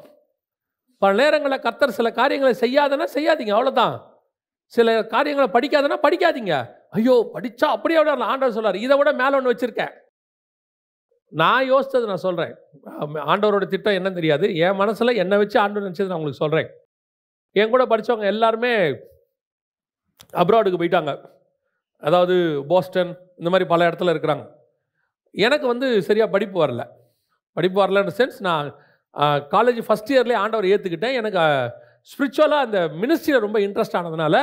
பல நேரங்களில் கர்த்தர் சில காரியங்களை செய்யாதனா செய்யாதீங்க, அவ்வளோதான். சில காரியங்களை படிக்காதனா படிக்காதீங்க. ஐயோ படித்தா அப்படியே விட ஆண்டவர் சொல்றார், இதை விட மேலே ஒன்று வச்சுருக்கேன். நான் யோசித்தது நான் சொல்கிறேன், ஆண்டவரோட திட்டம் என்னன்னு தெரியாது, என் மனசில் என்னை வச்சு ஆண்டவர் நினச்சது நான் உங்களுக்கு சொல்கிறேன். என் கூட படித்தவங்க எல்லாருமே அப்ராடுக்கு போயிட்டாங்க, அதாவது போஸ்டன் இந்த மாதிரி பல இடத்துல இருக்கிறாங்க. எனக்கு சரியாக படிப்பு வரலன்ற சென்ஸ், நான் காலேஜ் ஃபஸ்ட் இயர்லேயே ஆண்டவர் ஏற்றுக்கிட்டேன். எனக்கு ஸ்பிரிச்சுவலாக அந்த மினிஸ்ட்ரியில் ரொம்ப இன்ட்ரெஸ்ட் ஆனதுனால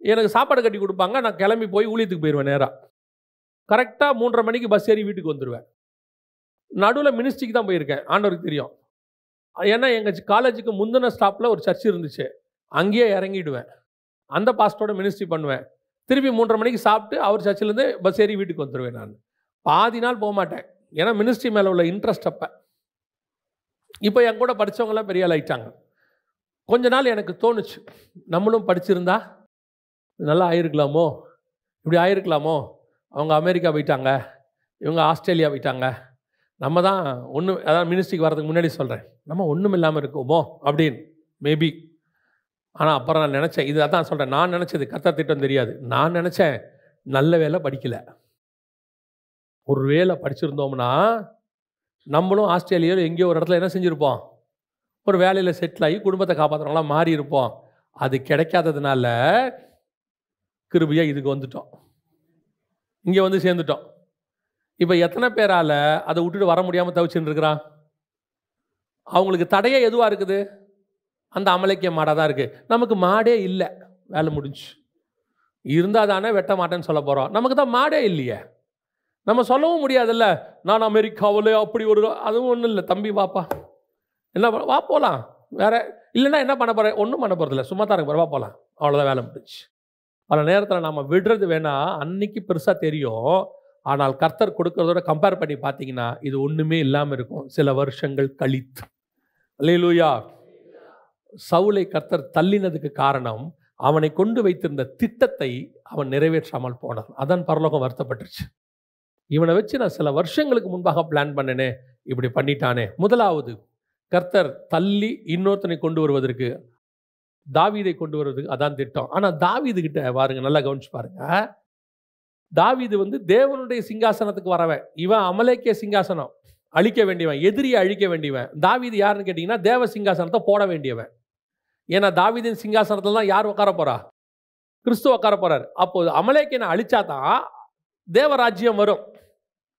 எனக்கு சாப்பாடு கட்டி கொடுப்பாங்க, நான் கிளம்பி போய் ஊழியத்துக்கு போயிடுவேன். நேராக கரெக்டாக 3:30 மணிக்கு பஸ் ஏறி வீட்டுக்கு வந்துடுவேன். நடுவில் மினிஸ்ட்ரிக்கு தான் போயிருக்கேன், ஆண்டவருக்கு தெரியும். ஏன்னா எங்கள் காலேஜுக்கு முந்தின ஸ்டாப்பில் ஒரு சர்ச் இருந்துச்சு, அங்கேயே இறங்கிடுவேன், அந்த பாஸ்டரோட மினிஸ்ட்ரி பண்ணுவேன். திருப்பி 3:30 மணிக்கு சாப்பிட்டு அவர் சர்ச்சிலேருந்து பஸ் ஏறி வீட்டுக்கு வந்துடுவேன். நான் பாதி நாள் போக மாட்டேன், ஏன்னா மினிஸ்ட்ரி மேலே உள்ள இன்ட்ரெஸ்ட் அப்போ. இப்போ என் கூட படித்தவங்களாம் பெரிய ஆள் ஆயிட்டாங்க. கொஞ்ச நாள் எனக்கு தோணுச்சு, நம்மளும் படிச்சிருந்தா நல்லா ஆயிருக்கலாமோ, இப்படி ஆயிருக்கலாமோ. அவங்க அமெரிக்கா போயிட்டாங்க, இவங்க ஆஸ்திரேலியா போயிட்டாங்க, நம்ம தான் ஒன்றும், அதாவது மினிஸ்ட்ரிக்கு வரதுக்கு முன்னாடி சொல்கிறேன், நம்ம ஒன்றும் இல்லாமல் இருக்கோமோ அப்படின்னு மேபி. ஆனால் அப்புறம் நான் நினச்சேன், இது அதான் சொல்கிறேன், நான் நினச்சது கர்த்தர் திட்டம் தெரியாது. நான் நினச்சேன் நல்ல வேலை படிக்கலை, ஒரு வேலை படிச்சிருந்தோம்னா நம்மளும் ஆஸ்திரேலியாவில் எங்கேயோ ஒரு இடத்துல என்ன செஞ்சுருப்போம், ஒரு வேலையில் செட்டில் ஆகி குடும்பத்தை காப்பாற்றுறவங்களாம் மாறி இருப்போம். அது கிடைக்காததுனால கிருபையாக இதுக்கு வந்துட்டோம், இங்கே வந்து சேர்ந்துட்டோம். இப்போ எத்தனை பேரால் அதை விட்டுட்டு வர முடியாமல் தவிச்சுன்னு இருக்கிறான்? அவங்களுக்கு தடையே எதுவாக இருக்குது? அந்த அமலேக்கிய மாடாக தான் இருக்குது. நமக்கு மாடே இல்லை, வேலை முடிஞ்சு. இருந்தால் தானே வெட்ட மாட்டேன்னு சொல்ல போகிறோம், நமக்கு தான் மாடே இல்லையே, நம்ம சொல்லவும் முடியாதுல்ல. நான் அமெரிக்காவில் அப்படி ஒரு, அதுவும் ஒன்றும் இல்லை தம்பி, வாப்பா, என்ன வா போகலாம், வேறு இல்லைன்னா என்ன பண்ண போகிறேன், ஒன்றும் பண்ண போகிறதில்ல, சும்மா தான் இருக்க போகிற, வா போகலாம், அவ்வளோதான், வேலை முடிஞ்சு. பல நேரத்தில் நம்ம விடுறது வேணால் அன்னைக்கு பெருசாக தெரியும், ஆனால் கர்த்தர் கொடுக்கறதோட கம்பேர் பண்ணி பார்த்தீங்கன்னா இது ஒன்றுமே இல்லாமல் இருக்கும் சில வருஷங்கள் கழித்து. அல்லேலூயா. சவுலை கர்த்தர் தள்ளினதுக்கு காரணம் அவனை கொண்டு வைத்திருந்த திட்டத்தை அவன் நிறைவேற்றாமல் போனான். அதான் பரலோகம் வருத்தப்பட்டுருச்சு. இவனை வச்சு நான் சில வருஷங்களுக்கு முன்பாக பிளான் பண்ணனே, இப்படி பண்ணிட்டானே. முதலாவது, கர்த்தர் தள்ளி இன்னொருத்தனை கொண்டு வருவதற்கு, தாவீதை கொண்டு வருவதற்கு அதான் திட்டம். ஆனால் தாவீது கிட்ட பாருங்க, நல்லா கவனிச்சு பாருங்க, தாவீது தேவனுடைய சிங்காசனத்துக்கு வரவன். இவன் அமலேக்கிய சிங்காசனம் அழிக்க வேண்டியவன், எதிரியை அழிக்க வேண்டியவன். தாவீது யாருன்னு கேட்டிங்கன்னா தேவ சிங்காசனத்தை போட வேண்டியவன். ஏன்னா தாவீதின் சிங்காசனத்தில் தான் யார் உட்கார போறா? கிறிஸ்து உட்கார போறார். அப்போ அமலேக்கியனை அழிச்சாதான் தேவராஜ்யம் வரும்.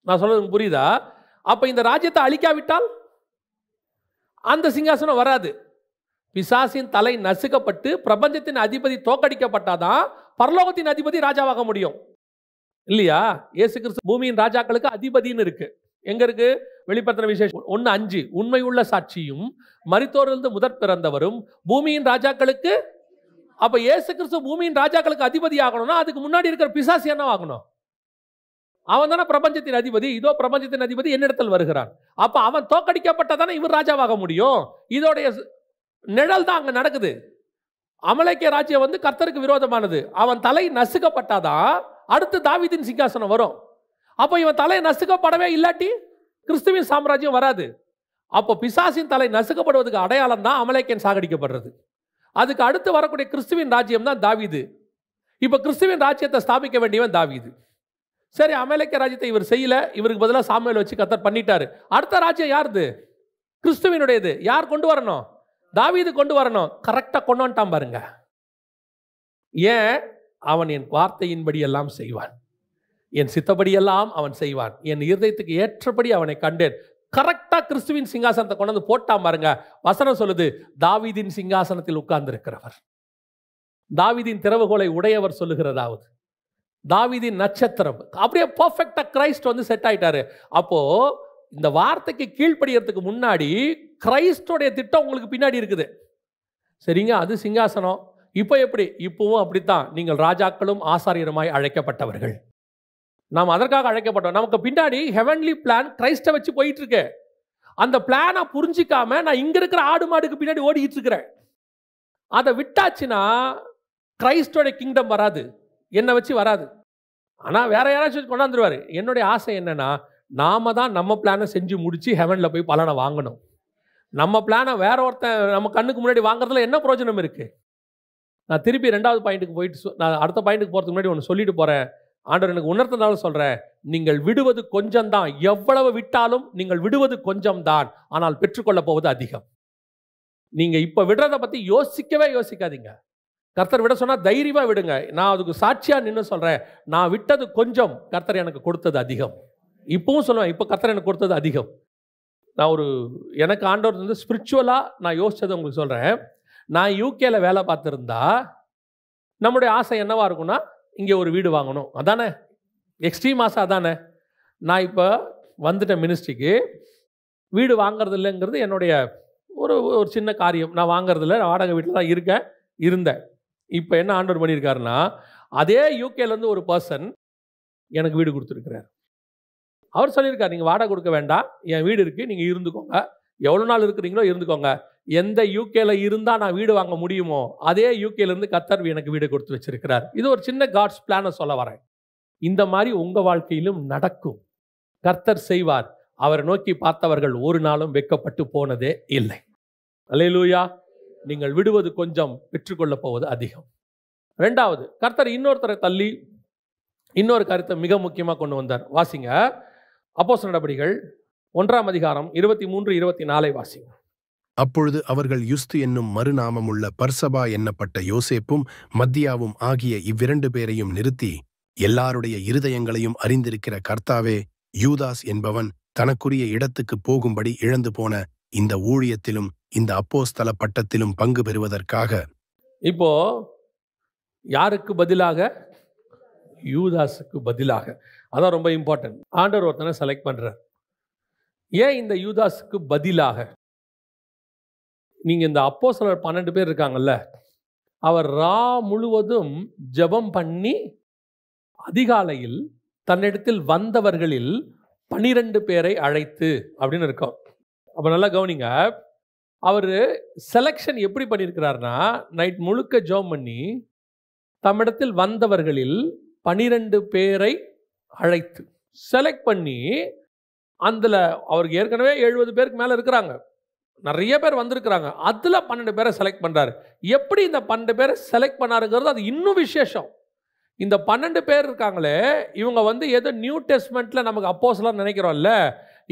நான் சொல்றது புரியுதா? அப்ப இந்த ராஜ்யத்தை அழிக்காவிட்டால் அந்த சிங்காசனம் வராது. பிசாசின் தலை நசுக்கப்பட்டு பிரபஞ்சத்தின் அதிபதி தோக்கடிக்கப்பட்டாதான் பரலோகத்தின் அதிபதி ராஜாவாக முடியும் இல்லையா? இயேசு கிறிஸ்து பூமியின் ராஜாக்களுக்கு அதிபதின்னு இருக்கு. எங்க இருக்கு? வெளிப்படுத்தின விசேஷம் 1:5 உண்மை உள்ள சாட்சியும் மரித்தோரிலிருந்து முதற் பிறந்தவரும் பூமியின் ராஜாக்களுக்கு. அப்ப இயேசு கிறிஸ்து பூமியின் ராஜாக்களுக்கு அதிபதி ஆகணும்னா அதுக்கு முன்னாடி இருக்கிற பிசாசு என்ன ஆகணும்? அவன் தானே பிரபஞ்சத்தின் அதிபதி. இதோ பிரபஞ்சத்தின் அதிபதி என்னிடத்தில் வருகிறான். அப்ப அவன் தோக்கடிக்கப்பட்டதானே இவர் ராஜாவாக முடியும். இதோடைய நிழல் தான் அங்க நடக்குது. அமலேக்கிய ராஜ்யம் கர்த்தருக்கு விரோதமானது. அவன் தலை நசுக்கப்பட்டாதான் அடுத்து தாவீதின் சிங்காசனம் வரும். அப்போ இவன் தலை நசுக்கப்படவே இல்லாட்டி கிறிஸ்துவின் சாம்ராஜ்யம் வராது. அப்போ பிசாசின் தலை நசுக்கப்படுவதற்கு அடையாளம் தான் அமலேக்கியன் சாகடிக்கப்படுறது. அதுக்கு அடுத்து வரக்கூடிய கிறிஸ்துவின் ராஜ்யம் தான் தாவீது. இப்போ கிறிஸ்துவின் ராஜ்யத்தை ஸ்தாபிக்க வேண்டியவன் தாவீது. சரி, அமலேக்கிய ராஜ்யத்தை இவர் செய்யல, இவருக்கு பதிலாக சாமுவேல் வச்சு கர்த்தர் பண்ணிட்டாரு. அடுத்த ராஜ்யம் யாருது? கிறிஸ்துவினுடையது. யார் கொண்டு வரணும்? தாவீது கொண்டு வரணும். கரெக்டாக கொண்டு வந்துட்டான் பாருங்க. ஏன்? அவன் என் வார்த்தையின்படி எல்லாம் செய்வான், என் சித்தப்படியெல்லாம் அவன் செய்வான், என் இருதயத்துக்கு ஏற்றபடி அவனை கண்டேன். கரெக்டாக கிறிஸ்துவின் சிங்காசனத்தை கொண்டு வந்து போட்டான் பாருங்க. வசனம் சொல்லுது, தாவீதின் சிங்காசனத்தில் உட்கார்ந்து இருக்கிறவர், தாவீதின் திறவுகோலை உடையவர் சொல்லுகிறதாவது, தாவீதின் நட்சத்திரம். அப்படியே பர்ஃபெக்டா கிரைஸ்ட் செட் ஆயிட்டாரு. அப்போ இந்த வார்த்தைக்கு கீழ்ப்படியறதுக்கு முன்னாடி கிரைஸ்டோடைய திட்டம் உங்களுக்கு பின்னாடி இருக்குது. சரிங்க, அது சிங்காசனம். இப்போ எப்படி? இப்பவும் அப்படித்தான். நீங்கள் ராஜாக்களும் ஆசாரியருமாய் அழைக்கப்பட்டவர்கள். நாம் அதற்காக அழைக்கப்பட்டோம். நமக்கு பின்னாடி ஹெவன்லி பிளான் கிரைஸ்ட வச்சு போயிட்டு இருக்கு. அந்த பிளானை புரிஞ்சிக்காம நான் இங்க இருக்கிற ஆடு மாடுக்கு பின்னாடி ஓடிட்டு இருக்கிறேன். அதை விட்டாச்சுன்னா கிரைஸ்டோட கிங்டம் வராது, என்னை வச்சு வராது. ஆனா வேற யாராச்சும் கொண்டாந்துருவாரு. என்னுடைய ஆசை என்னன்னா, நாம தான் நம்ம பிளானை செஞ்சு முடிச்சு ஹெவன்ல போய் பலனை வாங்கணும். நம்ம பிளானை வேற ஒருத்தன் நம்ம கண்ணுக்கு முன்னாடி வாங்குறதுல என்ன பிரயோஜனம் இருக்கு? நான் திருப்பி 2வது பாயிண்ட்டுக்கு போயிட்டு நான் அடுத்த பாயிண்ட்டுக்கு போறதுக்கு முன்னாடி ஒன்று சொல்லிட்டு போறேன். ஆண்டவர் எனக்கு உணர்த்தனால சொல்றேன், நீங்கள் விடுவது கொஞ்சம் தான். எவ்வளவு விட்டாலும் நீங்கள் விடுவது கொஞ்சம் தான், ஆனால் பெற்றுக்கொள்ள போவது அதிகம். நீங்க இப்ப விடுறத பத்தி யோசிக்கவே யோசிக்காதீங்க. கர்த்தர் விட சொன்னா தைரியமா விடுங்க. நான் அதுக்கு சாட்சியா நின்று சொல்றேன், நான் விட்டது கொஞ்சம், கர்த்தர் எனக்கு கொடுத்தது அதிகம். இப்பவும் சொல்லுவேன், இப்போ கர்த்தர் எனக்கு கொடுத்தது அதிகம். நான் எனக்கு ஆண்டவர் ஸ்பிரிச்சுவலா நான் யோசிச்சதை உங்களுக்கு சொல்றேன். நான் யூகேல வேலை பார்த்துருந்தா நம்முடைய ஆசை என்னவா இருக்கும்னா, இங்கே ஒரு வீடு வாங்கணும். அதானே எக்ஸ்ட்ரீம் ஆசை, அதானே. நான் இப்போ வந்துட்டேன் மினிஸ்ட்ரிக்கு. வீடு வாங்கிறது இல்லைங்கிறது என்னுடைய ஒரு சின்ன காரியம். நான் வாங்கிறது இல்லை, வாடகை வீட்டில் தான் இருந்தேன். இப்போ என்ன ஆண்டவர் பண்ணியிருக்காருன்னா, அதே யூகேலேருந்து ஒரு பர்சன் எனக்கு வீடு கொடுத்துருக்கிறார். அவர் சொல்லியிருக்கார், நீங்கள் வாடகை கொடுக்க வேண்டாம், என் வீடு இருக்குது, நீங்கள் இருந்துக்கோங்க, எவ்வளோ நாள் இருக்கிறீங்களோ இருந்துக்கோங்க. எந்த யூகேல இருந்தால் நான் வீடு வாங்க முடியுமோ அதே யூகேலேருந்து கர்த்தர் எனக்கு வீடு கொடுத்து வச்சிருக்கிறார். இது ஒரு சின்ன காட்ஸ் பிளானை சொல்ல வரேன். இந்த மாதிரி உங்கள் வாழ்க்கையிலும் நடக்கும். கர்த்தர் செய்வார். அவரை நோக்கி பார்த்தவர்கள் ஒரு நாளும் வெட்கப்பட்டு போனதே இல்லை. அல்லேலூயா. நீங்கள் விடுவது கொஞ்சம், பெற்றுக்கொள்ள போவது அதிகம். 2வது, கர்த்தர் இன்னொருத்தரை தள்ளி இன்னொரு கருத்தை மிக முக்கியமாக கொண்டு வந்தார். வாசிங்க, அப்போஸ்தலர் நடபடிகள் 1ஆம் அதிகாரம் 23-24 வாசிங்க. அப்பொழுது அவர்கள் யுஸ்து என்னும் மறுநாமமுள்ள பர்சபா என்னப்பட்ட யோசேப்பும் மத்தியாவும் ஆகிய இவ்விரண்டு பேரையும் நிறுத்தி, எல்லாருடைய இருதயங்களையும் அறிந்திருக்கிற கர்த்தாவே, யூதாஸ் என்பவன் தனக்குரிய இடத்துக்கு போகும்படி இழந்து போன இந்த ஊழியத்திலும் இந்த அப்போஸ்தல பட்டத்திலும் பங்கு பெறுவதற்காக. இப்போ யாருக்கு பதிலாக? யூதாஸுக்கு பதிலாக. அதான் ரொம்ப இம்பார்ட்டன்ட். ஆண்டவர் ஒருத்தனை செலக்ட் பண்றார். ஏன் இந்த யூதாஸுக்கு பதிலாக? நீங்க இந்த அப்போஸ்தலர் 12 பேர் இருக்காங்கல்ல, அவர் முழுவதும் ஜெபம் பண்ணி அதிகாலையில் தன்னிடத்தில் வந்தவர்களில் 12 பேரை அழைத்து அப்படின்னு இருக்கோம். அப்ப நல்லா கவனிங்க, அவர் செலக்ஷன் எப்படி பண்ணியிருக்கிறார்னா, நைட் முழுக்க ஜெபம் பண்ணி தம்மிடத்தில் வந்தவர்களில் 12 பேரை அழைத்து செலக்ட் பண்ணி, அதில் அவருக்கு ஏற்கனவே 70 பேருக்கு மேலே இருக்கிறாங்க, நிறைய பேர் வந்திருக்கிறாங்க, அதில் 12 பேரை செலக்ட் பண்ணுறாரு. எப்படி இந்த 12 பேரை செலக்ட் பண்ணாருங்கிறது அது இன்னும் விசேஷம். இந்த 12 பேர் இருக்காங்களே, இவங்க வந்து ஏதோ நியூ டெஸ்ட்மெண்ட்ல நமக்கு அப்போஸ்தலர் நினைக்கிறோம்ல,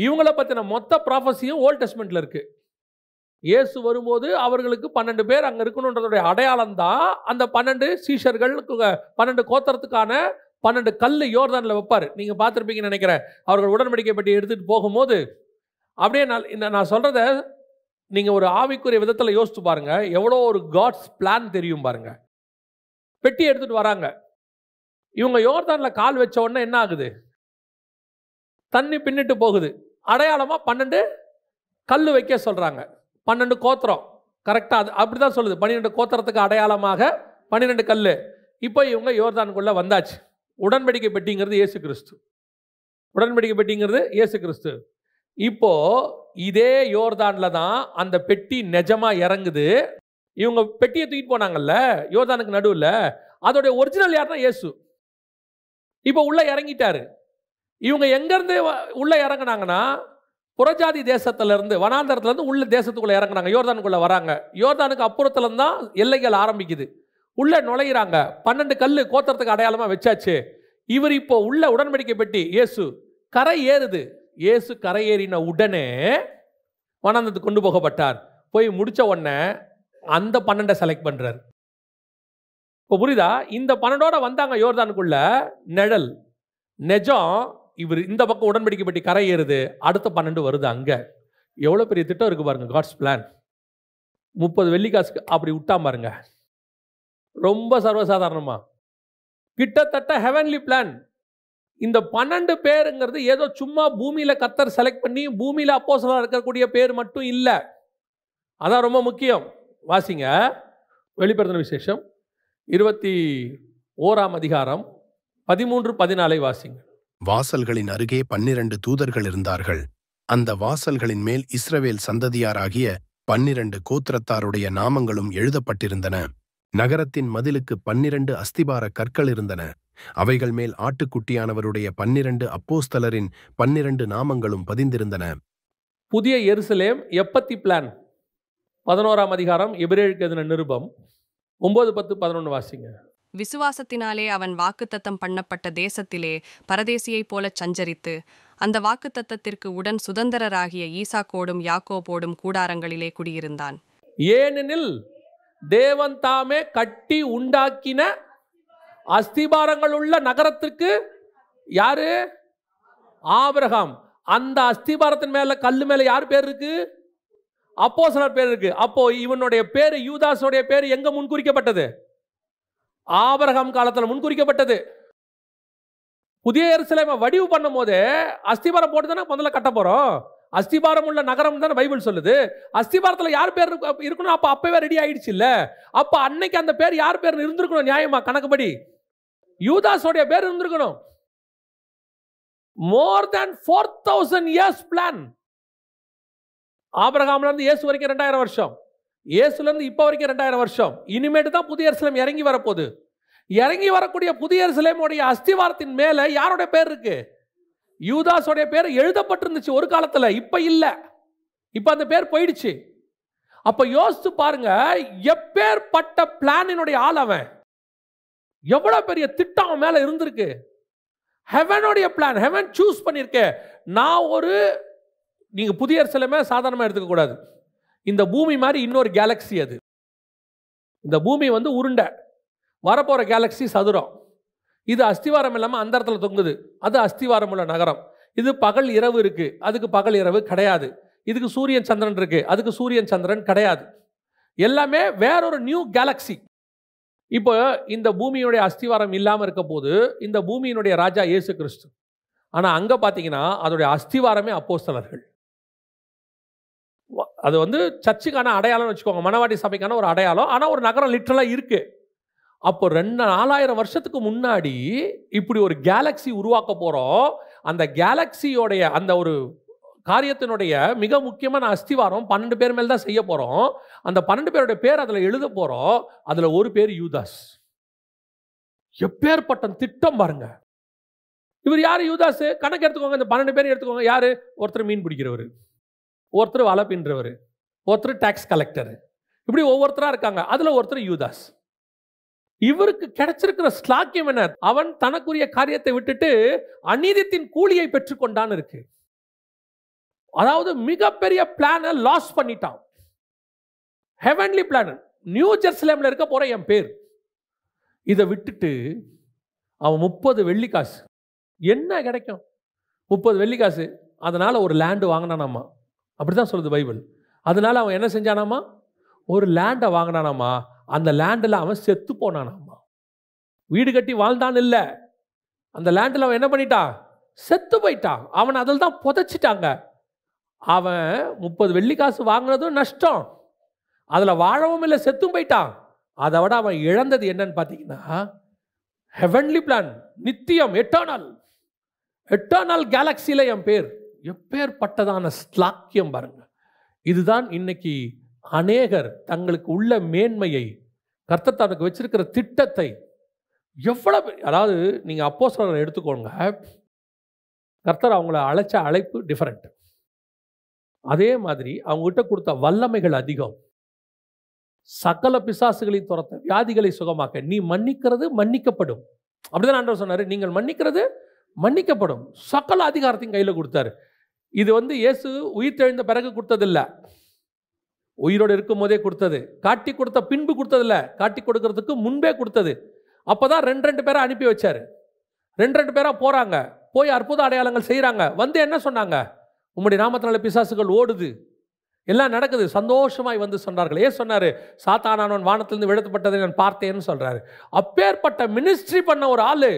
இவங்கள பத்தின மொத்த ப்ராஃபஸியும் ஓல்ட் டெஸ்ட்மெண்ட்ல இருக்கு. இயேசு வரும்போது அவர்களுக்கு 12 பேர் அங்க இருக்கணுன்றதுடைய அடையாளம் தான் அந்த 12 சீஷர்கள், 12 கோத்திரத்துக்கான 12 கல்லு யோர்தான்ல வைப்பாரு. நீங்க பார்த்திருப்பீங்கன்னு நினைக்கிறேன். அவர்கள் உடன்படிக்கை பெட்டி எடுத்துட்டு போகும்போது அப்படியே நான் சொல்றத நீங்க ஒரு ஆவிக்குரிய விதத்துல யோசிச்சு பாருங்க. எவ்வளோ ஒரு காட்ஸ் பிளான் தெரியும் பாருங்க. பெட்டி எடுத்துட்டு வராங்க. இவங்க யோர்தான்ல கால் வச்ச உடனே என்ன ஆகுது? தண்ணி பின்னிட்டு போகுது. அடையாளமா 12 கல்லு வைக்க சொல்றாங்க. 12 கோத்திரம் கரெக்டா அப்படிதான் சொல்லுது. 12 கோத்திரத்துக்கு அடையாளமாக 12 கல்லு. இப்போ இவங்க யோர்தானுக்குள்ள வந்தாச்சு. உடன்படிக்கை பெட்டிங்கிறது இயேசு கிறிஸ்து. உடன்படிக்கை பெட்டிங்கிறது இயேசு கிறிஸ்து. இப்போ இதே யோர்தான்ல தான் அந்த பெட்டி நிஜமா இறங்குது. இவங்க பெட்டியை தூக்கிட்டு போனாங்கல்ல யோர்தானுக்கு நடுவில், அதோடைய ஒரிஜினல் யாருன்னா இயேசு. இப்போ உள்ள இறங்கிட்டாரு. இவங்க எங்கிருந்து உள்ள இறங்கினாங்கன்னா, புறஜாதி தேசத்துல இருந்து, வனாந்தரத்துல இருந்து உள்ள தேசத்துக்குள்ள இறங்குறாங்க. யோர்தானுக்குள்ள வராங்க. யோர்தானுக்கு அப்புறத்துல தான் எல்லைகள் ஆரம்பிக்குது. உள்ள நுழையிறாங்க. 12 கல்லு கோத்திரத்துக்கு அடையாளமா வச்சாச்சு. இவர் இப்போ உள்ள உடன்படிக்கை பெட்டி இயேசு கரை ஏறுது. இயேசு கரை ஏறின உடனே வனாந்தரத்துக்கு கொண்டு போகப்பட்டார். போய் முடிச்ச உடனே அந்த 12 செலக்ட் பண்றாரு. இப்போ புரியுதா? இந்த 12ஓட வந்தாங்க யோர்தானுக்குள்ள. நிழல் நெஜம். இவர் இந்த பக்கம் உடன்படிக்கை பெட்டி கரை ஏறுது. அடுத்த 12 வருது. அங்க எவ்வளவு பெரிய திட்டம் இருக்கு பாருங்க. God's plan. 30 வெள்ளிக்காசுக்கு அப்படி விட்டா பாருங்க. ரொம்ப சர்வசாதாரணமா கிட்டத்தட்ட ஹெவன்லி பிளான். இந்த 12 பேருங்கிறது ஏதோ சும்மா பூமியில கர்த்தர் செலக்ட் பண்ணி பூமியில அப்போஸ்தலரா இருக்கக்கூடிய பேர் மட்டும் இல்ல. அதான் ரொம்ப முக்கியம். வாசிங்க வெளிப்படுத்தின விசேஷம் 21ஆம் அதிகாரம் 13-14 வாசிங்க. வாசல்களின் அருகே 12 தூதர்கள் இருந்தார்கள். அந்த வாசல்களின் மேல் இஸ்ரவேல் சந்ததியாராகிய 12 கோத்திரத்தாருடைய நாமங்களும் எழுதப்பட்டிருந்தன. நகரத்தின் மதிலுக்கு 12 அஸ்திபார கற்கள் இருந்தன. அவைகள் மேல் ஆட்டுக்குட்டியானவருடைய 12 அப்போஸ்தலரின் 12 நாமங்களும் பதிந்திருந்தன. புதிய எருசலேம் எப்பத்தி பிளான் 11ஆம் அதிகாரம் எபிரேயருக்கு எழுதின நிருபம் 9, 10, 11 வாசிங்க. விசுவாசத்தினாலே அவன் வாக்குத்தத்தம் பண்ணப்பட்ட தேசத்திலே பரதேசியைப் போலச் சஞ்சரித்து அந்த வாக்குத்தத்தத்திற்கு உடன் சுதந்திரராகிய ஈசாக்கோடும் யாக்கோபோடும் கூடாரங்களிலே குடியிருந்தான். ஏனெனில் தேவன் தாமே கட்டி உண்டாக்கின அஸ்திபாரங்கள் உள்ள நகரத்திற்கு யாரு? ஆபிரகாம். அந்த அஸ்திபாரத்தின் மேல கல்லு மேல யார் பேர் இருக்கு? அப்போஸ்தலர் பேர் இருக்கு. அப்போ இவனுடைய பேரு, யூதாஸோடைய பேரு எங்க முன்குறிக்கப்பட்டது? ஆபிரகாம் காலத்துல முன்குறிக்கப்பட்டது. புதிய எருசலேமை வடிவு பண்ணும் போது அஸ்திபாரம் போட்டு தானே முதல்ல கட்ட போறோம். அஸ்திபாரம் உள்ள நகரம் தானே பைபிள் சொல்லுது. அஸ்திபாரத்துல யார் பேர் இருக்கணும்? அப்ப அப்பவே ரெடி ஆயிடுச்சு இல்ல. அப்ப அன்னைக்கு அந்த பேர் யார் பேர் இருந்திருக்கணும்? நியாயமா கணக்குப்படி யூதாஸோடைய பேர் இருந்திருக்கணும். மோர் than 4000 years பிளான். ஆபிரகாம்ல இருந்து இயேசு வரைக்கும் 2000 வருஷம். இயேசுல இருந்து இப்ப வரைக்கும் 2000 வருஷம். இனிமேட்டு தான் புதிய எருசலேம் இறங்கி வரப்போகுது. இறங்கி வரக்கூடிய புதிய எருசலேமுடைய அஸ்திவாரத்தின் மேல யாருடைய பேர் இருக்கு? யூதாஸோடைய பேர் எழுதப்பட்டிருந்துச்சு ஒரு காலத்துல. இப்ப இல்ல. இப்ப அந்த பேர் போயிடுச்சு. அப்ப யோசிச்சு பாருங்க, எப்பேற்பட்ட பிளானினுடைய ஆள் அவன். எவ்வளவு பெரிய திட்டம் அவன் மேல இருந்திருக்கு. ஹெவனுடைய பிளான். ஹெவன் சூஸ் பண்ணிருக்க. நீங்க புதிய எருசலேமை சாதாரணமா எடுத்துக்க கூடாது. இந்த பூமி மாதிரி இன்னொரு கேலக்சி அது. இந்த பூமி வந்து உருண்டை, வரப்போற கேலக்சி சதுரம். இது அஸ்திவாரம் இல்லாம அந்த இடத்துல தொங்குது. அது அஸ்திவாரம் உள்ள நகரம். இது பகல் இரவு இருக்கு, அதுக்கு பகல் இரவு கிடையாது. இதுக்கு சூரியன் சந்திரன் இருக்கு, அதுக்கு சூரியன் சந்திரன் கிடையாது. எல்லாமே வேறொரு நியூ கேலக்சி. இப்போ இந்த பூமியினுடைய அஸ்திவாரம் இல்லாம இருக்க போது இந்த பூமியினுடைய ராஜா இயேசு கிறிஸ்து. ஆனா அங்க பாத்தீங்கன்னா அதோடைய அஸ்திவாரமே அப்போஸ்தலர்கள். அது வந்து சர்ச்சுக்கான அடையாளம் வச்சுக்கோங்க, மணவாட்டி சபைக்கான ஒரு அடையாளம். ஆனா ஒரு நகரம் லிட்டரலா இருக்கு. அப்போ 4000 வருஷத்துக்கு முன்னாடி இப்படி ஒரு கேலக்சி உருவாக்க போறோம். அந்த கேலக்சியோடைய அந்த ஒரு காரியத்தினுடைய மிக முக்கியமான அஸ்திவாரம் 12 பேர் மேல் தான் செய்ய போறோம். அந்த 12 பேருடைய பேர் அதுல எழுத போறோம். அதுல ஒரு பேர் யூதாஸ். எப்பேற்பட்ட திட்டம் பாருங்க. இவர் யாரு? யூதாஸ். கணக்கு எடுத்துக்கோங்க, இந்த 12 பேர் எடுத்துக்கோங்க. யாரு? ஒருத்தர் மீன் பிடிக்கிறவர், ஒருத்தர் வலை பின்றவர், ஒருத்தர் டாக்ஸ் கலெக்டர், இப்படி ஒவ்வொருத்தரா இருக்காங்க. அதுல ஒருத்தர் யூதாஸ். இவருக்கு கிடைச்சிருக்கிற ஸ்லாக்கியம் என்ன? அவன் தனக்குரிய காரியத்தை விட்டுட்டு அநீதித்தின் கூலியை பெற்றுக்கொண்டான் இருக்கு. அதாவது மிகப்பெரிய பிளானை லாஸ் பண்ணிட்டான். Heavenly plan. நியூ ஜெருசலேம்ல இருக்க போற என் பேர், இதை விட்டுட்டு அவன் 30 வெள்ளிக்காசு என்ன கிடைக்கும்? 30 வெள்ளிக்காசு. அதனால ஒரு லேண்டு வாங்கினானாமா. அப்படிதான் சொல்லுது பைபிள். அதனால அவன் என்ன செஞ்சானாமா? ஒரு லேண்டை வாங்கினானாமா. அந்த லேண்டில் அவன் செத்து போனானாமா. வீடு கட்டி வாழ்ந்தான் இல்லை, அந்த லேண்டில் அவன் என்ன பண்ணிட்டான்? செத்து போயிட்டான். அவன் அதில் தான் புதைச்சிட்டாங்க. அவன் 30 வெள்ளிக்காசு வாங்கினதும் நஷ்டம், அதில் வாழவும் இல்லை, செத்தும் போயிட்டான். அதை விட அவன் இழந்தது என்னன்னு பார்த்தீங்கன்னா ஹெவன்லி பிளான், நித்தியம், எட்டர்னல். எட்டர்னல் கேலக்சியில் என் பேர். எப்பேற்பட்டதான ஸ்லாக்கியம் பாருங்க. இதுதான் இன்னைக்கு அநேகர் தங்களுக்கு உள்ள மேன்மையை, கர்த்தர் தனக்கு வச்சிருக்கிற திட்டத்தை எவ்வளவு, அதாவது நீங்க அப்போஸ்தலரை எடுத்துக்கோங்க, கர்த்தர் அவங்கள அழைச்ச அழைப்பு டிஃபரெண்ட். அதே மாதிரி அவங்ககிட்ட கொடுத்த வல்லமைகள் அதிகம். சகல பிசாசுகளையும் துரத்த, வியாதிகளை சுகமாக்க, நீ மன்னிக்கிறது மன்னிக்கப்படும். அப்படிதான் ஆண்டவர் சொன்னாரு. நீங்கள் மன்னிக்கிறது மன்னிக்கப்படும். சகல அதிகாரத்தையும் கையில் கொடுத்தாரு. இது இயேசு உயிர் தெழுந்த பிறகு கொடுத்ததில்லை, உயிரோடு இருக்கும் போதே கொடுத்தது. காட்டி கொடுத்த பின்பு கொடுத்ததில்ல, காட்டி கொடுக்கறதுக்கு முன்பே கொடுத்தது. அப்பதான் 2 பேரை அனுப்பி வச்சாரு. 2 பேரா போறாங்க, போய் அற்புத அடையாளங்கள் செய்யறாங்க. என்ன சொன்னாங்க? உம்முடைய நாமத்தினால பிசாசுகள் ஓடுது, எல்லாம் நடக்குது. சந்தோஷமாய் சொன்னார்கள். ஏன் சொன்னாரு? சாத்தானானவன் வானத்திலிருந்து விழுத்தப்பட்டதை நான் பார்த்தேன்னு சொல்றாரு. அப்பேற்பட்ட மினிஸ்ட்ரி பண்ண ஒரு ஆளு,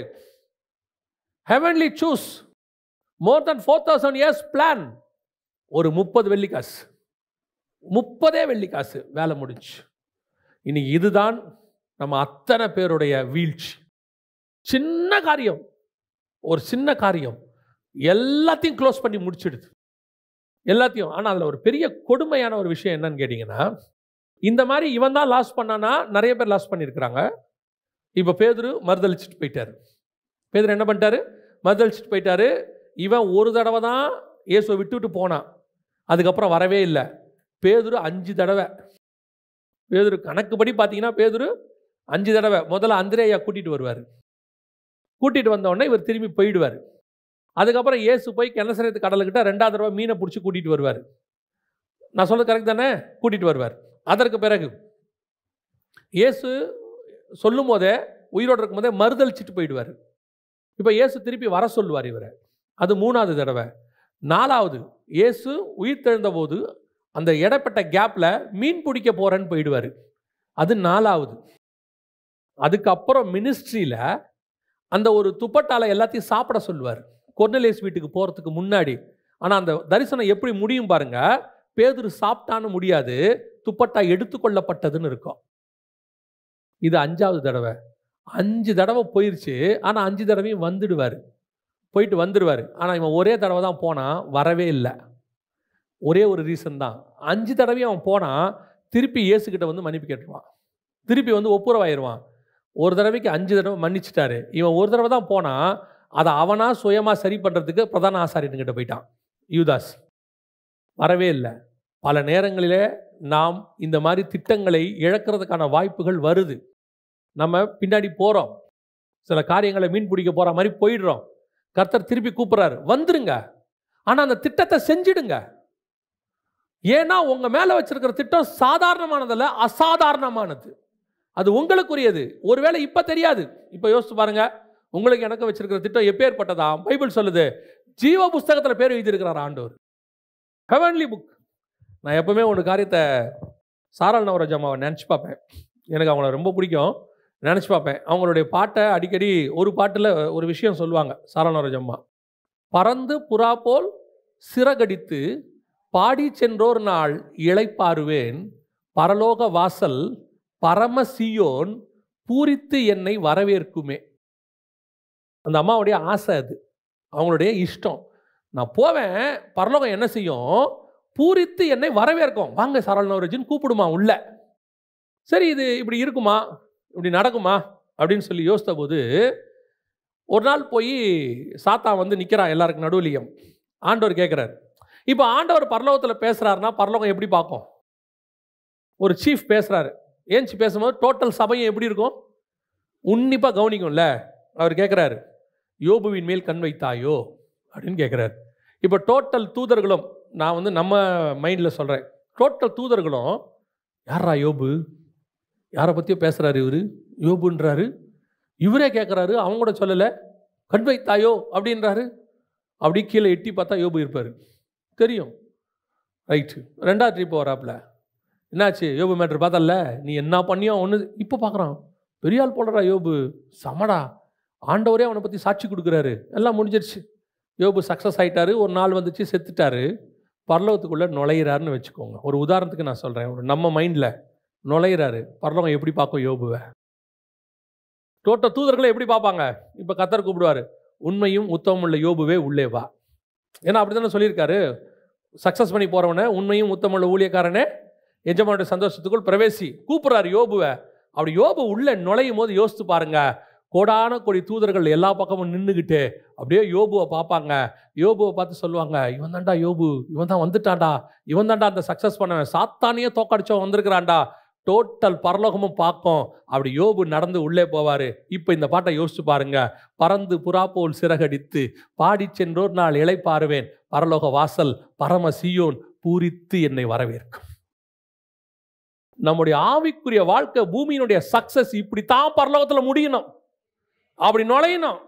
ஹெவன்லி சூஸ், மோர் தென் 4000 years பிளான். ஒரு 30 வெள்ளிக்காசு, 30 வெள்ளிக்காசு, வேலை முடிஞ்சு. இன்னைக்கு இதுதான் நம்ம அத்தனை பேருடைய வீழ்ச்சி. சின்ன காரியம், ஒரு சின்ன காரியம் எல்லாத்தையும் க்ளோஸ் பண்ணி முடிச்சிடுது, எல்லாத்தையும். ஆனால் அதில் ஒரு பெரிய கொடுமையான ஒரு விஷயம் என்னன்னு கேட்டிங்கன்னா, இந்த மாதிரி இவன் தான் லாஸ் பண்ணானா நிறைய பேர் லாஸ் பண்ணியிருக்கிறாங்க. இப்போ பேதுரு மறுதளிச்சுட்டு போயிட்டாரு. பேதுரு என்ன பண்ணிட்டாரு? மறுதளிச்சுட்டு போயிட்டாரு. இவன் ஒரு தடவை தான் இயேசுவை விட்டுவிட்டு போனான், அதுக்கப்புறம் வரவே இல்லை. பேதுரு 5 தடவை, பேதுரு கணக்குப்படி பார்த்தீங்கன்னா பேதுரு 5 தடவை. முதல்ல அந்திரேயா கூட்டிகிட்டு வருவார், கூட்டிகிட்டு வந்தோடனே இவர் திரும்பி போயிடுவார். அதுக்கப்புறம் இயேசு போய் கெனசரேத்து கடலுக்கிட்ட 2வது தடவை மீனை பிடிச்சி கூட்டிகிட்டு வருவார். நான் சொல்கிறது கரெக்ட் தானே? கூட்டிகிட்டு வருவார். அதற்கு பிறகு இயேசு சொல்லும் போதே, உயிரோடு இருக்கும் போதே மறுதளிச்சுட்டு போயிடுவார். இப்போ இயேசு திருப்பி வர சொல்லுவார் இவரை. அது 3வது தடவை. 4வது இயேசு உயிர் தெழுந்த போது அந்த இடப்பட்ட கேப்பில் மீன் பிடிக்க போகிறேன்னு போயிடுவார். அது 4வது. அதுக்கப்புறம் மினிஸ்ட்ரியில் அந்த ஒரு துப்பட்டால எல்லாத்தையும் சாப்பிட சொல்லுவார் கொர்நேலியஸ் வீட்டுக்கு போகிறதுக்கு முன்னாடி. ஆனால் அந்த தரிசனம் எப்படி முடியும் பாருங்க. பேதுரு சாப்பிட்டான்னு முடியாது, துப்பட்டா எடுத்துக்கொள்ளப்பட்டதுன்னு இருக்கும். இது 5வது தடவை. 5 தடவை போயிடுச்சு. ஆனால் 5 தடவையும் வந்துடுவார், போயிட்டு வந்துடுவார். ஆனால் இவன் ஒரே தடவை தான் போனான், வரவே இல்லை. ஒரே ஒரு ரீசன் தான். 5 தடவையும் அவன் போனான், திருப்பி இயேசுக்கிட்ட மன்னிப்பு கேட்டுருவான், திருப்பி ஒப்புரவாயிருவான். ஒரு தடவைக்கு 5 தடவை மன்னிச்சிட்டாரு. இவன் ஒரு தடவை தான் போனான், அதை அவனா சுயமாக சரி பண்ணுறதுக்கு பிரதான ஆசாரியன்கிட்ட போயிட்டான் யூதாஸ், வரவே இல்லை. பல நேரங்களிலே நாம் இந்த மாதிரி திட்டங்களை இழக்கிறதுக்கான வாய்ப்புகள் வருது. நம்ம பின்னாடி போகிறோம், சில காரியங்களை மீன் பிடிக்க போகிற மாதிரி போயிடுறோம். கர்த்தர் திருப்பி கூப்பிட்றாரு, வந்துருங்க, ஆனால் அந்த திட்டத்தை செஞ்சிடுங்க. ஏன்னா உங்கள் மேலே வச்சிருக்கிற திட்டம் சாதாரணமானதில்ல, அசாதாரணமானது. அது உங்களுக்குரியது. ஒருவேளை இப்போ தெரியாது. இப்போ யோசிச்சு பாருங்க, உங்களுக்கு எனக்கு வச்சிருக்கிற திட்டம் எப்பேற்பட்டதா? பைபிள் சொல்லுது, ஜீவ புஸ்தகத்தில் பேர் எழுதியிருக்கிறார் ஆண்டவர், ஹெவன்லி புக். நான் எப்பவுமே ஒரு காரியத்தை, சாரல் நவரோஜ் அம்மாவை நினச்சி பார்ப்பேன். எனக்கு அவங்கள ரொம்ப பிடிக்கும், நினச்சி பார்ப்பேன். அவங்களுடைய பாட்டை அடிக்கடி, ஒரு பாட்டில் ஒரு விஷயம் சொல்லுவாங்க சாரல் நவரோஜ் அம்மா. பறந்து புறா போல் சிறகடித்து பாடி சென்றோர் நாள் இளைப்பாறுவேன், பரலோக வாசல் பரமசியோன் பூரித்து என்னை வரவேற்குமே. அந்த அம்மாவுடைய ஆசை, அது அவங்களுடைய இஷ்டம். நான் போவேன், பரலோகம் என்ன செய்யும்? பூரித்து என்னை வரவேற்கும். வாங்க சாரல் நவரோஜின்னு கூப்பிடுமா உள்ள. சரி, இது இப்படி இருக்குமா, இப்படி நடக்குமா அப்படின்னு சொல்லி யோசித்த போது, ஒரு நாள் போய் சாத்தான் நிற்கிறான் எல்லாருக்கும் நடுவுலையும். ஆண்டவர் கேட்குறாரு. இப்போ ஆண்டவர் பரலோகத்தில் பேசுகிறாருன்னா பரலோகம் எப்படி பார்க்கும்? ஒரு சீஃப் பேசுகிறாரு, ஏஞ்சி பேசும்போது டோட்டல் சபையும் எப்படி இருக்கும்? உன்னிப்பாக கவனிக்கும்ல. அவர் கேட்குறாரு, யோபுவின் மேல் கண் வைத்தாயோ அப்படின்னு கேட்குறாரு. இப்போ டோட்டல் தூதர்களும், நான் வந்து நம்ம மைண்டில் சொல்கிறேன், டோட்டல் தூதர்களும் யாரா யோபு, யாரை பற்றியோ பேசுகிறாரு இவர், யோபுன்றாரு. இவரே கேட்குறாரு, அவங்க கூட சொல்லலை, கண் வைத்தாயோ அப்படின்றாரு. அப்படி கீழே எட்டி பார்த்தா யோபு இருப்பார், தெரியும். ரைட்டு, ரெண்டாவது ட்ரிப் வராப்புல, என்னாச்சு யோபு மேட்ரு பார்த்தல, நீ என்ன பண்ணியோ ஒன்று. இப்போ பார்க்குறான், பெரிய ஆள் போடுறா யோபு, சமடா, ஆண்டவரே அவனை பற்றி சாட்சி கொடுக்குறாரு, எல்லாம் முடிஞ்சிருச்சு. யோபு சக்ஸஸ் ஆகிட்டாரு. ஒரு நாள் வந்துச்சு, செத்துட்டாரு. பரலோகத்துக்குள்ளே நுழையிறாருன்னு வச்சுக்கோங்க. ஒரு உதாரணத்துக்கு நான் சொல்கிறேன், ஒரு நம்ம மைண்டில் நுழையிறாரு. பரலோகம் எப்படி பார்க்கும் யோபுவை? டோட்டல் தூதர்களை எப்படி பார்ப்பாங்க? இப்போ கர்த்தர் கூப்பிடுவார், உண்மையும் உத்தமம் உள்ள யோபுவே உள்ளே வா. ஏன்னா அப்படி தானே சொல்லியிருக்காரு, சக்ஸஸ் பண்ணி போகிறவனை, உண்மையும் உத்தமம் உள்ள ஊழியக்காரனே எஜமானுடைய சந்தோஷத்துக்குள் பிரவேசி கூப்பிட்றாரு யோபுவை. அப்படி யோபு உள்ளே நுழையும் போது யோசித்து பாருங்க, கோடான கோடி தூதர்கள் எல்லா பக்கமும் நின்றுக்கிட்டு அப்படியே யோபுவை பார்ப்பாங்க. யோபுவை பார்த்து சொல்லுவாங்க, இவன் தான்டா யோபு, இவன் தான் வந்துட்டான்டா, இவன் தான்டா அந்த சக்ஸஸ் பண்ணவன், சாத்தானியே தோக்கடிச்சவன் வந்திருக்கிறான்டா. டோட்டல் பரலோகமும் பார்க்கும். அப்படி யோபு நடந்து உள்ளே போவார். இப்போ இந்த பாட்டை யோசிச்சு பாருங்க, பறந்து புறா போல் சிறகடித்து பாடி சென்றோர் நாள் இளைப்பாறுவேன், பரலோக வாசல் பரம சீயோன் பூரித்து என்னை வரவேற்கும். நம்முடைய ஆவிக்குரிய வாழ்க்கை, பூமியினுடைய சக்சஸ் இப்படித்தான் பரலோகத்தில் முடியணும், அப்படி நுழையணும்.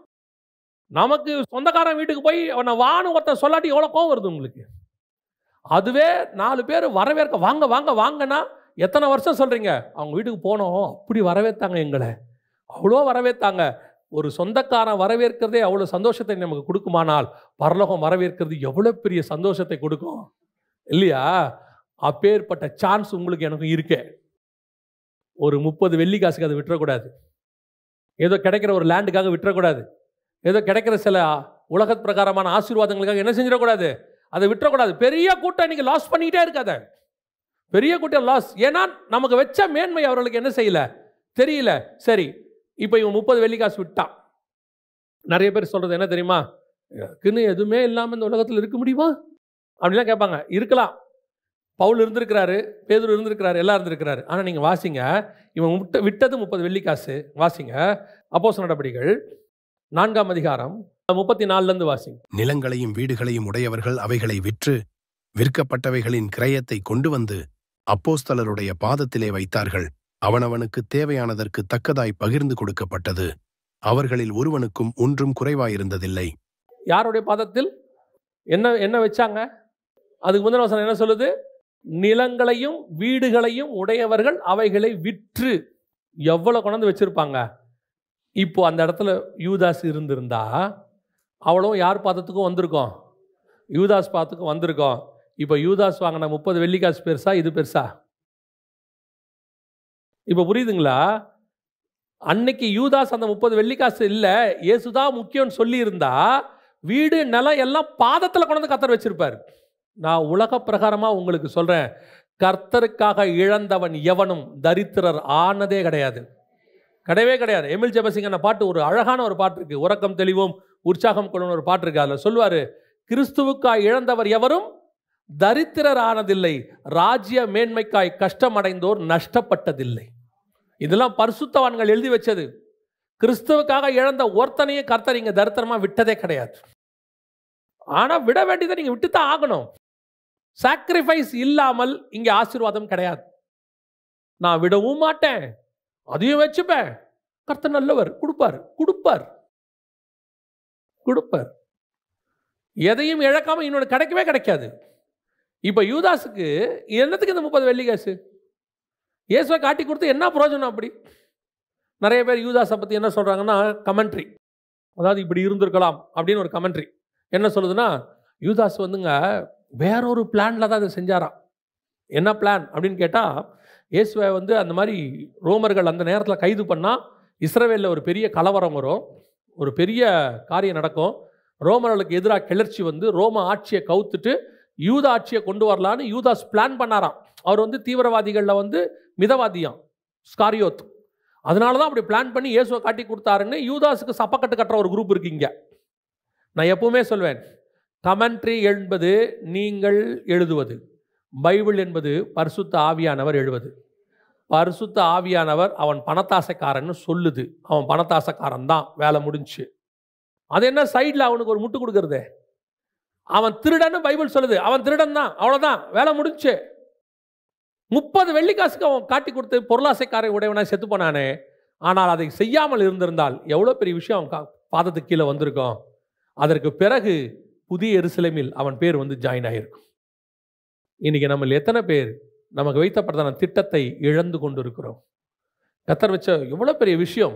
நமக்கு சொந்தக்காரன் வீட்டுக்கு போய் அவனை வான்னு ஒருத்தன் சொல்லாட்டி எவ்வளோ கோவம் வருது உங்களுக்கு? அதுவே 4 பேர் வரவேற்க வாங்க வாங்க வாங்கன்னா எத்தனை வருஷம் சொல்கிறீங்க? அவங்க வீட்டுக்கு போனோம், அப்படி வரவேற்றாங்க, எங்களை அவ்வளோ வரவேற்றாங்க. ஒரு சொந்தக்காரன் வரவேற்கிறதே அவ்வளோ சந்தோஷத்தை நமக்கு கொடுக்குமானால், பரலோகம் வரவேற்கிறது எவ்வளோ பெரிய சந்தோஷத்தை கொடுக்கும் இல்லையா? அப்பேற்பட்ட சான்ஸ் உங்களுக்கு எனக்கும் இருக்கே. ஒரு 30 வெள்ளி காசுக்கு அதை விட்டுறக்கூடாது. ஏதோ கிடைக்கிற ஒரு லேண்டுக்காக விட்டுறக்கூடாது. ஏதோ கிடைக்கிற சில உலகத் பிரகாரமான ஆசீர்வாதங்களுக்காக என்ன செஞ்சிடக்கூடாது, அதை விட்டுறக்கூடாது. பெரிய கூட்டம் இன்னைக்கு லாஸ் பண்ணிக்கிட்டே இருக்காத, பெரிய கூட்டம் லாஸ். ஏன்னா நமக்கு வச்ச மேன்மை அவர்களுக்கு என்ன செய்யல, தெரியல. சரி, இப்போ இவன் 30 வெள்ளி காசு விட்டான். நிறைய பேர் சொல்றது என்ன தெரியுமா, எனக்குன்னு எதுவுமே இல்லாமல் இந்த உலகத்தில் இருக்க முடியுமா அப்படிலாம் கேட்பாங்க. இருக்கலாம், பவுல் இருந்திருக்கிறாரு, பேதுரு இருந்திருக்கிறாரு, எல்லாம் இருந்திருக்கிறாரு. ஆனால் நீங்கள் வாசிங்க, இவன் விட்டது 30 வெள்ளி காசு. வாசிங்க அப்போஸ்தலர் நடபடிகள் 4ஆம் அதிகாரம் 34 வாசிங்க. நிலங்களையும் வீடுகளையும் உடையவர்கள் அவைகளை விற்று விற்கப்பட்டவைகளின் கிரயத்தை கொண்டு வந்து அப்போஸ்தலருடைய பாதத்திலே வைத்தார்கள். அவனவனுக்கு தேவையானதற்கு தக்கதாய் பகிர்ந்து கொடுக்கப்பட்டது. அவர்களில் ஒருவனுக்கும் ஒன்றும் குறைவாயிருந்ததில்லை. யாருடைய பாதத்தில் என்ன என்ன வச்சாங்க? அதுக்கு முந்தின வசனம் என்ன சொல்லுது? நிலங்களையும் வீடுகளையும் உடையவர்கள் அவைகளை விற்று. எவ்வளவு கொண்டு வச்சிருப்பாங்க? இப்போ அந்த இடத்துல யூதாஸ் இருந்திருந்தா அவ்வளவும் யார் பாதத்துக்கும் வந்திருக்கோம்? யூதாஸ் பாதத்துக்கும் வந்திருக்கோம். இப்போ யூதாஸ் வாங்கின 30 வெள்ளி காசு பெருசா, இது பெருசா? இப்போ புரியுதுங்களா? அன்னைக்கு யூதாஸ் அந்த 30 வெள்ளி காசு இல்லை, இயேசுதான் முக்கியம்னு சொல்லி இருந்தா வீடு நிலம் எல்லாம் பாதத்தில் கொண்டு வந்து கர்த்தர் வச்சிருப்பார். நான் உலக பிரகாரமாக உங்களுக்கு சொல்கிறேன், கர்த்தருக்காக இழந்தவன் எவனும் தரித்திரர் ஆனதே கிடையாது, கிடையவே கிடையாது. எமில் ஜெபசிங் அந்த பாட்டு, ஒரு அழகான ஒரு பாட்டு இருக்குது, உறக்கம் தெளிவோம் உற்சாகம் கொள்ளும் ஒரு பாட்டு இருக்குது. அதில் சொல்லுவார், கிறிஸ்துவுக்காய் இழந்தவர் எவரும் தரித்திரர் ஆனதில்லை, ராஜ்ய மேன்மைக்காய் கஷ்டமடைந்தோர் நஷ்டப்பட்டதில்லை. இதெல்லாம் பரிசுத்தவான்கள் எழுதி வச்சது. கிறிஸ்துவுக்காக இழந்த ஒருத்தனையும் கர்த்தர் இங்கே தரித்திரமாக விட்டதே கிடையாது. ஆனால் விட வேண்டியதை நீங்கள் விட்டுத்தான் ஆகணும். சாக்ரிஃபைஸ் இல்லாமல் இங்கே ஆசீர்வாதம் கிடையாது. நான் விடவும் மாட்டேன், அதையும் வச்சுப்பேன். கர்த்தர் நல்லவர், கொடுப்பார் கொடுப்பார் கொடுப்பார். எதையும் இழக்காம இன்னொன்று கிடைக்கவே கிடைக்காது. இப்போ யூதாஸுக்கு என்னத்துக்கு இந்த 30 வெள்ளி காசு? இயேசுவை காட்டி கொடுத்து என்ன பிரயோஜனம்? அப்படி நிறைய பேர் யூதாஸை பற்றி என்ன சொல்கிறாங்கன்னா, கமெண்ட்ரி, அதாவது இப்படி இருந்திருக்கலாம் அப்படின்னு ஒரு கமெண்ட்ரி என்ன சொல்லுதுன்னா, யூதாஸ் வந்துங்க வேறொரு பிளானில் தான் அதை செஞ்சாராம். என்ன பிளான் அப்படின்னு கேட்டால், இயேசுவை வந்து அந்த மாதிரி ரோமர்கள் அந்த நேரத்தில் கைது பண்ணால் இஸ்ரவேலில் ஒரு பெரிய கலவரம் வரும், ஒரு பெரிய காரியம் நடக்கும். ரோமர்களுக்கு எதிராக கிளர்ச்சி வந்து ரோம ஆட்சியை கவுத்துட்டு யூத ஆட்சியை கொண்டு வரலான்னு யூதாஸ் பிளான் பண்ணாராம். அவர் வந்து தீவிரவாதிகளில் வந்து மிதவாதியாம், ஸ்காரியோத். அதனால தான் அப்படி பிளான் பண்ணி இயேசுவை காட்டி கொடுத்தாருன்னு யூதாஸுக்கு சப்பக்கட்டு கட்டுற ஒரு குரூப் இருக்குங்க. நான் எப்பவுமே சொல்வேன், கமெண்ட்ரி என்பது நீங்கள் எழுதுவது, பைபிள் என்பது பரிசுத்த ஆவியானவர் எழுதுவது. பரிசுத்த ஆவியானவர் அவன் பணத்தாசைக்காரன்னு சொல்லுது. அவன் பணத்தாசைக்காரன் தான், வேலை முடிஞ்சு. அது என்ன சைடில் அவனுக்கு ஒரு முட்டு கொடுக்கறது? அவன் திருடன்னு பைபிள் சொல்லுது, அவன் திருடன் தான், அவ்வளோதான், வேலை முடிஞ்சு. 30 வெள்ளிக்காசுக்கு அவன் காட்டி கொடுத்து பொருளாசைக்காரை உடையவனாய் செத்து போனானே. ஆனால் அதை செய்யாமல் இருந்திருந்தால் எவ்வளோ பெரிய விஷயம் அவன் பாதத்துக்கு கீழே வந்திருக்கும். அதற்கு பிறகு புதிய எருசலேமில் அவன் பேர் வந்து ஜாயின் ஆகியிருக்கும். இன்னைக்கு நம்ம எத்தனை பேர் நமக்கு வைத்தப்பட்டதான திட்டத்தை இழந்து கொண்டு இருக்கிறோம்? கர்த்தர் வச்ச எவ்வளோ பெரிய விஷயம்.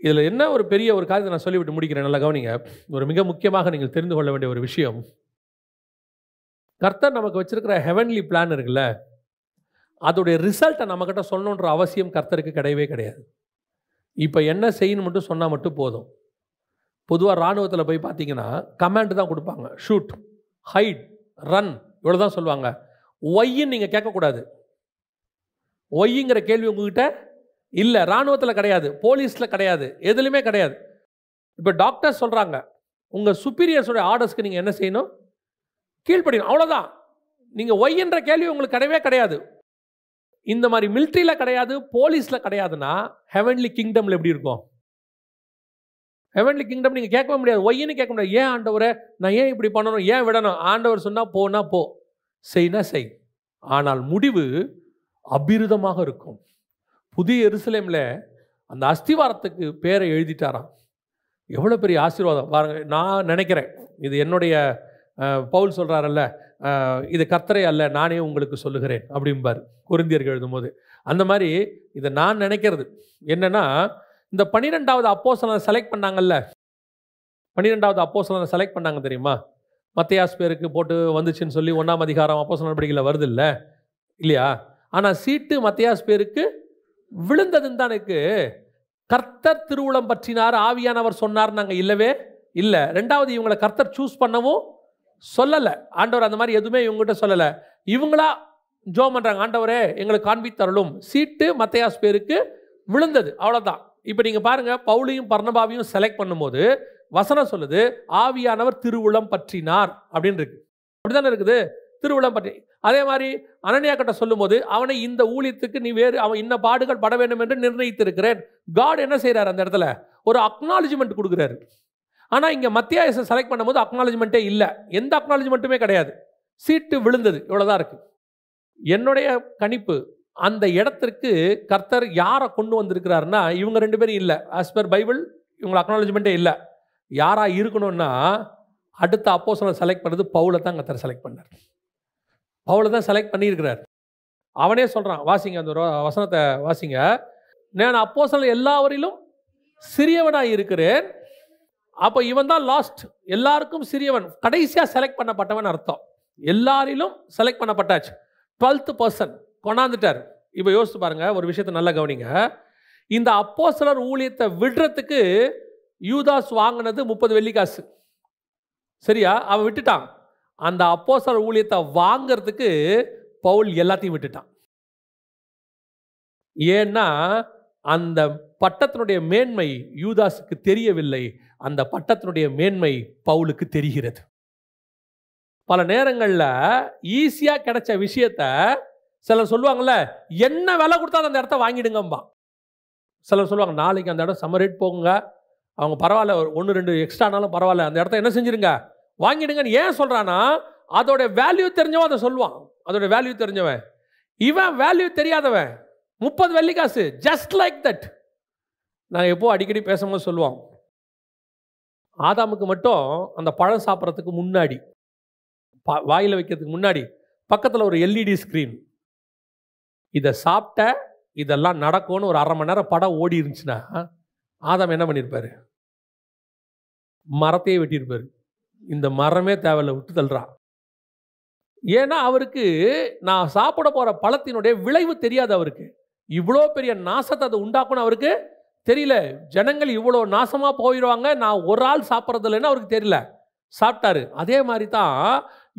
இதில் என்ன ஒரு பெரிய ஒரு காரியத்தை நான் சொல்லிவிட்டு முடிக்கிறேன், நல்லா கவனிங்க. ஒரு மிக முக்கியமாக நீங்கள் தெரிந்து கொள்ள வேண்டிய ஒரு விஷயம், கர்த்தர் நமக்கு வச்சிருக்கிற ஹெவன்லி பிளான் இருக்குல்ல, அதோடைய ரிசல்ட்டை நம்மக்கிட்ட சொல்லணுன்ற அவசியம் கர்த்தருக்கு கிடையவே கிடையாது. இப்போ என்ன செய்யணும் மட்டும் சொன்னால் மட்டும் போதும். பொதுவாக இராணுவத்தில் போய் பார்த்தீங்கன்னா கமாண்ட் தான் கொடுப்பாங்க, ஷூட், ஹைட், ரன், இவ்வளோ தான் சொல்லுவாங்க. ஒய்ன்னு நீங்கள் கேட்கக்கூடாது. ஒய்ங்கிற கேள்வி உங்ககிட்ட இல்லை, இராணுவத்தில் கிடையாது, போலீஸில் கிடையாது, எதுலையுமே கிடையாது. இப்போ டாக்டர் சொல்கிறாங்க, உங்கள் சுப்பீரியர்ஸோடைய ஆர்டர்ஸ்க்கு நீங்கள் என்ன செய்யணும்? கீழ்ப்படியணும், அவ்வளோதான். நீங்கள் ஒய்ன்ற கேள்வி உங்களுக்கு கிடையவே கிடையாது. இந்த மாதிரி மிலிட்ரியில் கிடையாது, போலீஸில் கிடையாதுன்னா ஹெவன்லி கிங்டமில் எப்படி இருக்கும்? ஹெவன்லி கிங்டம் நீங்கள் கேட்கவே முடியாது, ஒய்ன்னு கேட்க முடியாது. ஏன் ஆண்டவரை நான் ஏன் இப்படி பண்ணணும், ஏன் விடணும்? ஆண்டவர் சொன்னால் போனா போ, செய்னா செய். ஆனால் முடிவு அபிருதமாக இருக்கும். புதிய எருசலேமில் அந்த அஸ்திவாரத்துக்கு பேரை எழுதிட்டாராம். எவ்வளோ பெரிய ஆசீர்வாதம் பாருங்க. நான் நினைக்கிறேன், இது என்னுடைய பவுல் சொல்கிறாரல்ல, இது கர்த்தரே அல்ல நானே உங்களுக்கு சொல்லுகிறேன் அப்படிம்பார் கொரிந்தியர்கள் எழுதும்போது. அந்த மாதிரி இதை நான் நினைக்கிறது என்னென்னா, இந்த 12வது அப்போஸ்தலனை செலக்ட் பண்ணாங்கல்ல, 12வது அப்போஸ்தலனை செலக்ட் பண்ணாங்க தெரியுமா? மத்தேயாஸ் பேருக்கு போட்டு வந்துச்சுன்னு சொல்லி 1ஆம் அதிகாரம் அப்போஸ்தலர் நடவடிக்கையில் வருது இல்லை இல்லையா? ஆனால் சீட்டு மத்தேயாஸ் பேருக்கு விழுந்ததுன்னு தான் இருக்கு. கர்த்தர் திருவுளம் பற்றினார், ஆவியானவர் சொன்னார் நாங்கள் இல்லவே இல்லை. ரெண்டாவது, இவங்களை கர்த்தர் சூஸ் பண்ணவும் சொல்லலை. ஆண்டவர் அந்த மாதிரி எதுவுமே இவங்ககிட்ட சொல்லலை. இவங்களா ஜோம் பண்ணுறாங்க, ஆண்டவரே எங்களுக்கு காண்பித்தருளும். சீட்டு மத்தேயாஸ் பேருக்கு விழுந்தது, அவ்வளோதான். இப்போ நீங்கள் பாருங்கள், பவுலையும் பர்னபாவையும் செலக்ட் பண்ணும்போது வசனம் சொல்லுது ஆவியானவர் திருவுளம் பற்றினார் அப்படின்னு இருக்கு. அப்படி தானே இருக்குது, திருவுளம் பற்றி. அதே மாதிரி அனனியா கிட்ட சொல்லும் போது அவனை இந்த ஊழியத்துக்கு நீ வேறு அவன் இன்ன பாடுகள் பட வேண்டும் என்று நிர்ணயித்திருக்கிறேன். காட் என்ன செய்கிறார் அந்த இடத்துல? ஒரு அக்னாலஜ்மெண்ட் கொடுக்குறாரு. ஆனால் இங்கே மத்தியாயசை செலக்ட் பண்ணும்போது அக்னாலஜ்மெண்ட்டே இல்லை, எந்த அக்னாலஜ்மெண்ட்டுமே கிடையாது. சீட்டு விழுந்தது, இவ்வளோதான் இருக்கு. என்னுடைய கணிப்பு, அந்த இடத்திற்கு கர்த்தர் யாரை கொண்டு வந்திருக்கிறாருன்னா இவங்க 2 பேரும் இல்லை. ஆஸ் பர் பைபிள் இவங்களை அக்னாலஜ்மெண்ட்டே இல்லை. யாராக இருக்கணும்னா அடுத்த அப்போஸ்தலனை செலக்ட் பண்ணது பவுலை தான் கர்த்தர் செலக்ட் பண்ணார். பவுலை தான் செலக்ட் பண்ணியிருக்கிறார். அவனே சொல்கிறான், வாசிங்க அந்த வசனத்தை வாசிங்க. நான் அப்போஸ்தலர் எல்லாவரிலும் சிறியவனாக இருக்கிறேன். அப்போ இவன் தான் லாஸ்ட், எல்லாருக்கும் சிறியவன், கடைசியாக செலக்ட் பண்ணப்பட்டவன் அர்த்தம். எல்லாரிலும் செலக்ட் பண்ணப்பட்டாச்சு. 12th person கொண்டாந்துட்டார். இப்போ யோசித்து பாருங்க, ஒரு விஷயத்தை நல்லா கவனிங்க. இந்த அப்போஸ்தலர் ஊழியத்தை விடுறதுக்கு யூதாஸ் வாங்கினது 30 வெள்ளிக்காசு, சரியா? அவன் விட்டுட்டான். அந்த அப்போஸ்தலர் ஊழியத்தை வாங்கிறதுக்கு பவுல் எல்லாத்தையும் விட்டுட்டான். ஏன்னா அந்த பட்டத்தினுடைய மேன்மை யூதாஸுக்கு தெரியவில்லை, அந்த பட்டத்தினுடைய மேன்மை பவுலுக்கு தெரிகிறது. பல நேரங்களில் ஈஸியாக கிடைச்ச விஷயத்த சிலர் சொல்லுவாங்கள்ல, என்ன விலை கொடுத்தா அந்த இடத்த வாங்கிடுங்கம்பா. சிலர் சொல்லுவாங்க, நாளைக்கு அந்த இடம் செம்ம ரேட் போகுங்க, அவங்க பரவாயில்ல 1-2 எக்ஸ்ட்ரானாலும் பரவாயில்ல, அந்த இடத்த என்ன செஞ்சிருங்க வாங்கிடுங்கன்னு. ஏன் சொல்கிறான்னா அதோட வேல்யூ தெரிஞ்சவன் அதை சொல்லுவான். அதோட வேல்யூ தெரிஞ்சவன். இவன் வேல்யூ தெரியாதவன் 30 வெள்ளிக்காசு, ஜஸ்ட் லைக் தட். நான் எப்போ அடிக்கடி பேசும்போது சொல்லுவான், ஆதாமுக்கு மட்டும் அந்த பழம் சாப்பிட்றதுக்கு முன்னாடி, வாயில் வைக்கிறதுக்கு முன்னாடி பக்கத்தில் ஒரு எல்இடி ஸ்க்ரீன், இதை சாப்பிட்ட இதெல்லாம் நடக்கும்னு ஒரு 1/2 மணி நேரம் படம் ஓடி இருந்துச்சுன்னா ஆதாம் என்ன பண்ணியிருப்பாரு? மரத்தையே வெட்டியிருப்பாரு. இந்த மரமே தேவையில்லை, விட்டு தள்ளுறான். ஏன்னா அவருக்கு நான் சாப்பிட போகிற பழத்தினுடைய விளைவு தெரியாது. அவருக்கு இவ்வளோ பெரிய நாசத்தை அதை உண்டாக்கணும் அவருக்கு தெரியல. ஜனங்கள் இவ்வளோ நாசமாக போயிடுவாங்க, நான் ஒரு ஆள் சாப்பிட்றது இல்லைன்னு அவருக்கு தெரியல, சாப்பிட்டாரு. அதே மாதிரி தான்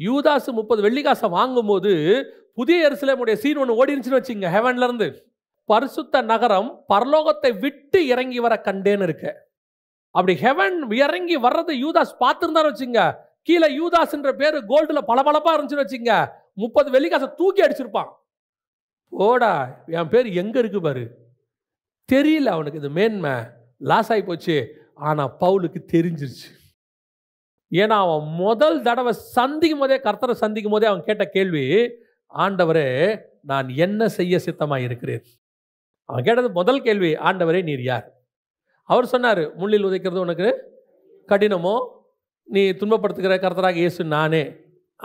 யூதாஸ் 30 வெள்ளிக்காசை வாங்கும்போது புதிய எருசலேமுடைய சீன் ஒன்று ஓடிருச்சுன்னு வச்சுங்க. ஹெவன்லேருந்து பரிசுத்த நகரம் பரலோகத்தை விட்டு இறங்கி வர கண்டேன்னு இருக்கு. அப்படி ஹெவன் இறங்கி வர்றது யூதாஸ் பார்த்துருந்தான்னு வச்சுங்க, கீழே யூதாஸ்ன்ற பேர் கோல்டில் பளபளப்பாக இருந்துச்சுன்னு வச்சுங்க, 30 வெள்ளிக்காசை தூக்கி அடிச்சிருப்பான். ஓடா என் பேர் எங்கே இருக்கு பாரு. தெரியல அவனுக்கு இது மேன்மை, லாஸ் ஆகி போச்சு. ஆனால் பவுலுக்கு தெரிஞ்சிருச்சு. ஏன்னா அவன் முதல் தடவை சந்திக்கும் போதே, கர்த்தரை சந்திக்கும் போதே அவன் கேட்ட கேள்வி, ஆண்டவரே நான் என்ன செய்ய சித்தமாக இருக்கிறேன். அவன் கேட்டது முதல் கேள்வி, ஆண்டவரே நீர் யார். அவர் சொன்னார், முள்ளில் உதைக்கிறது உனக்கு கடினமோ, நீ துன்பப்படுத்துகிற கர்த்தராக இயேசு நானே.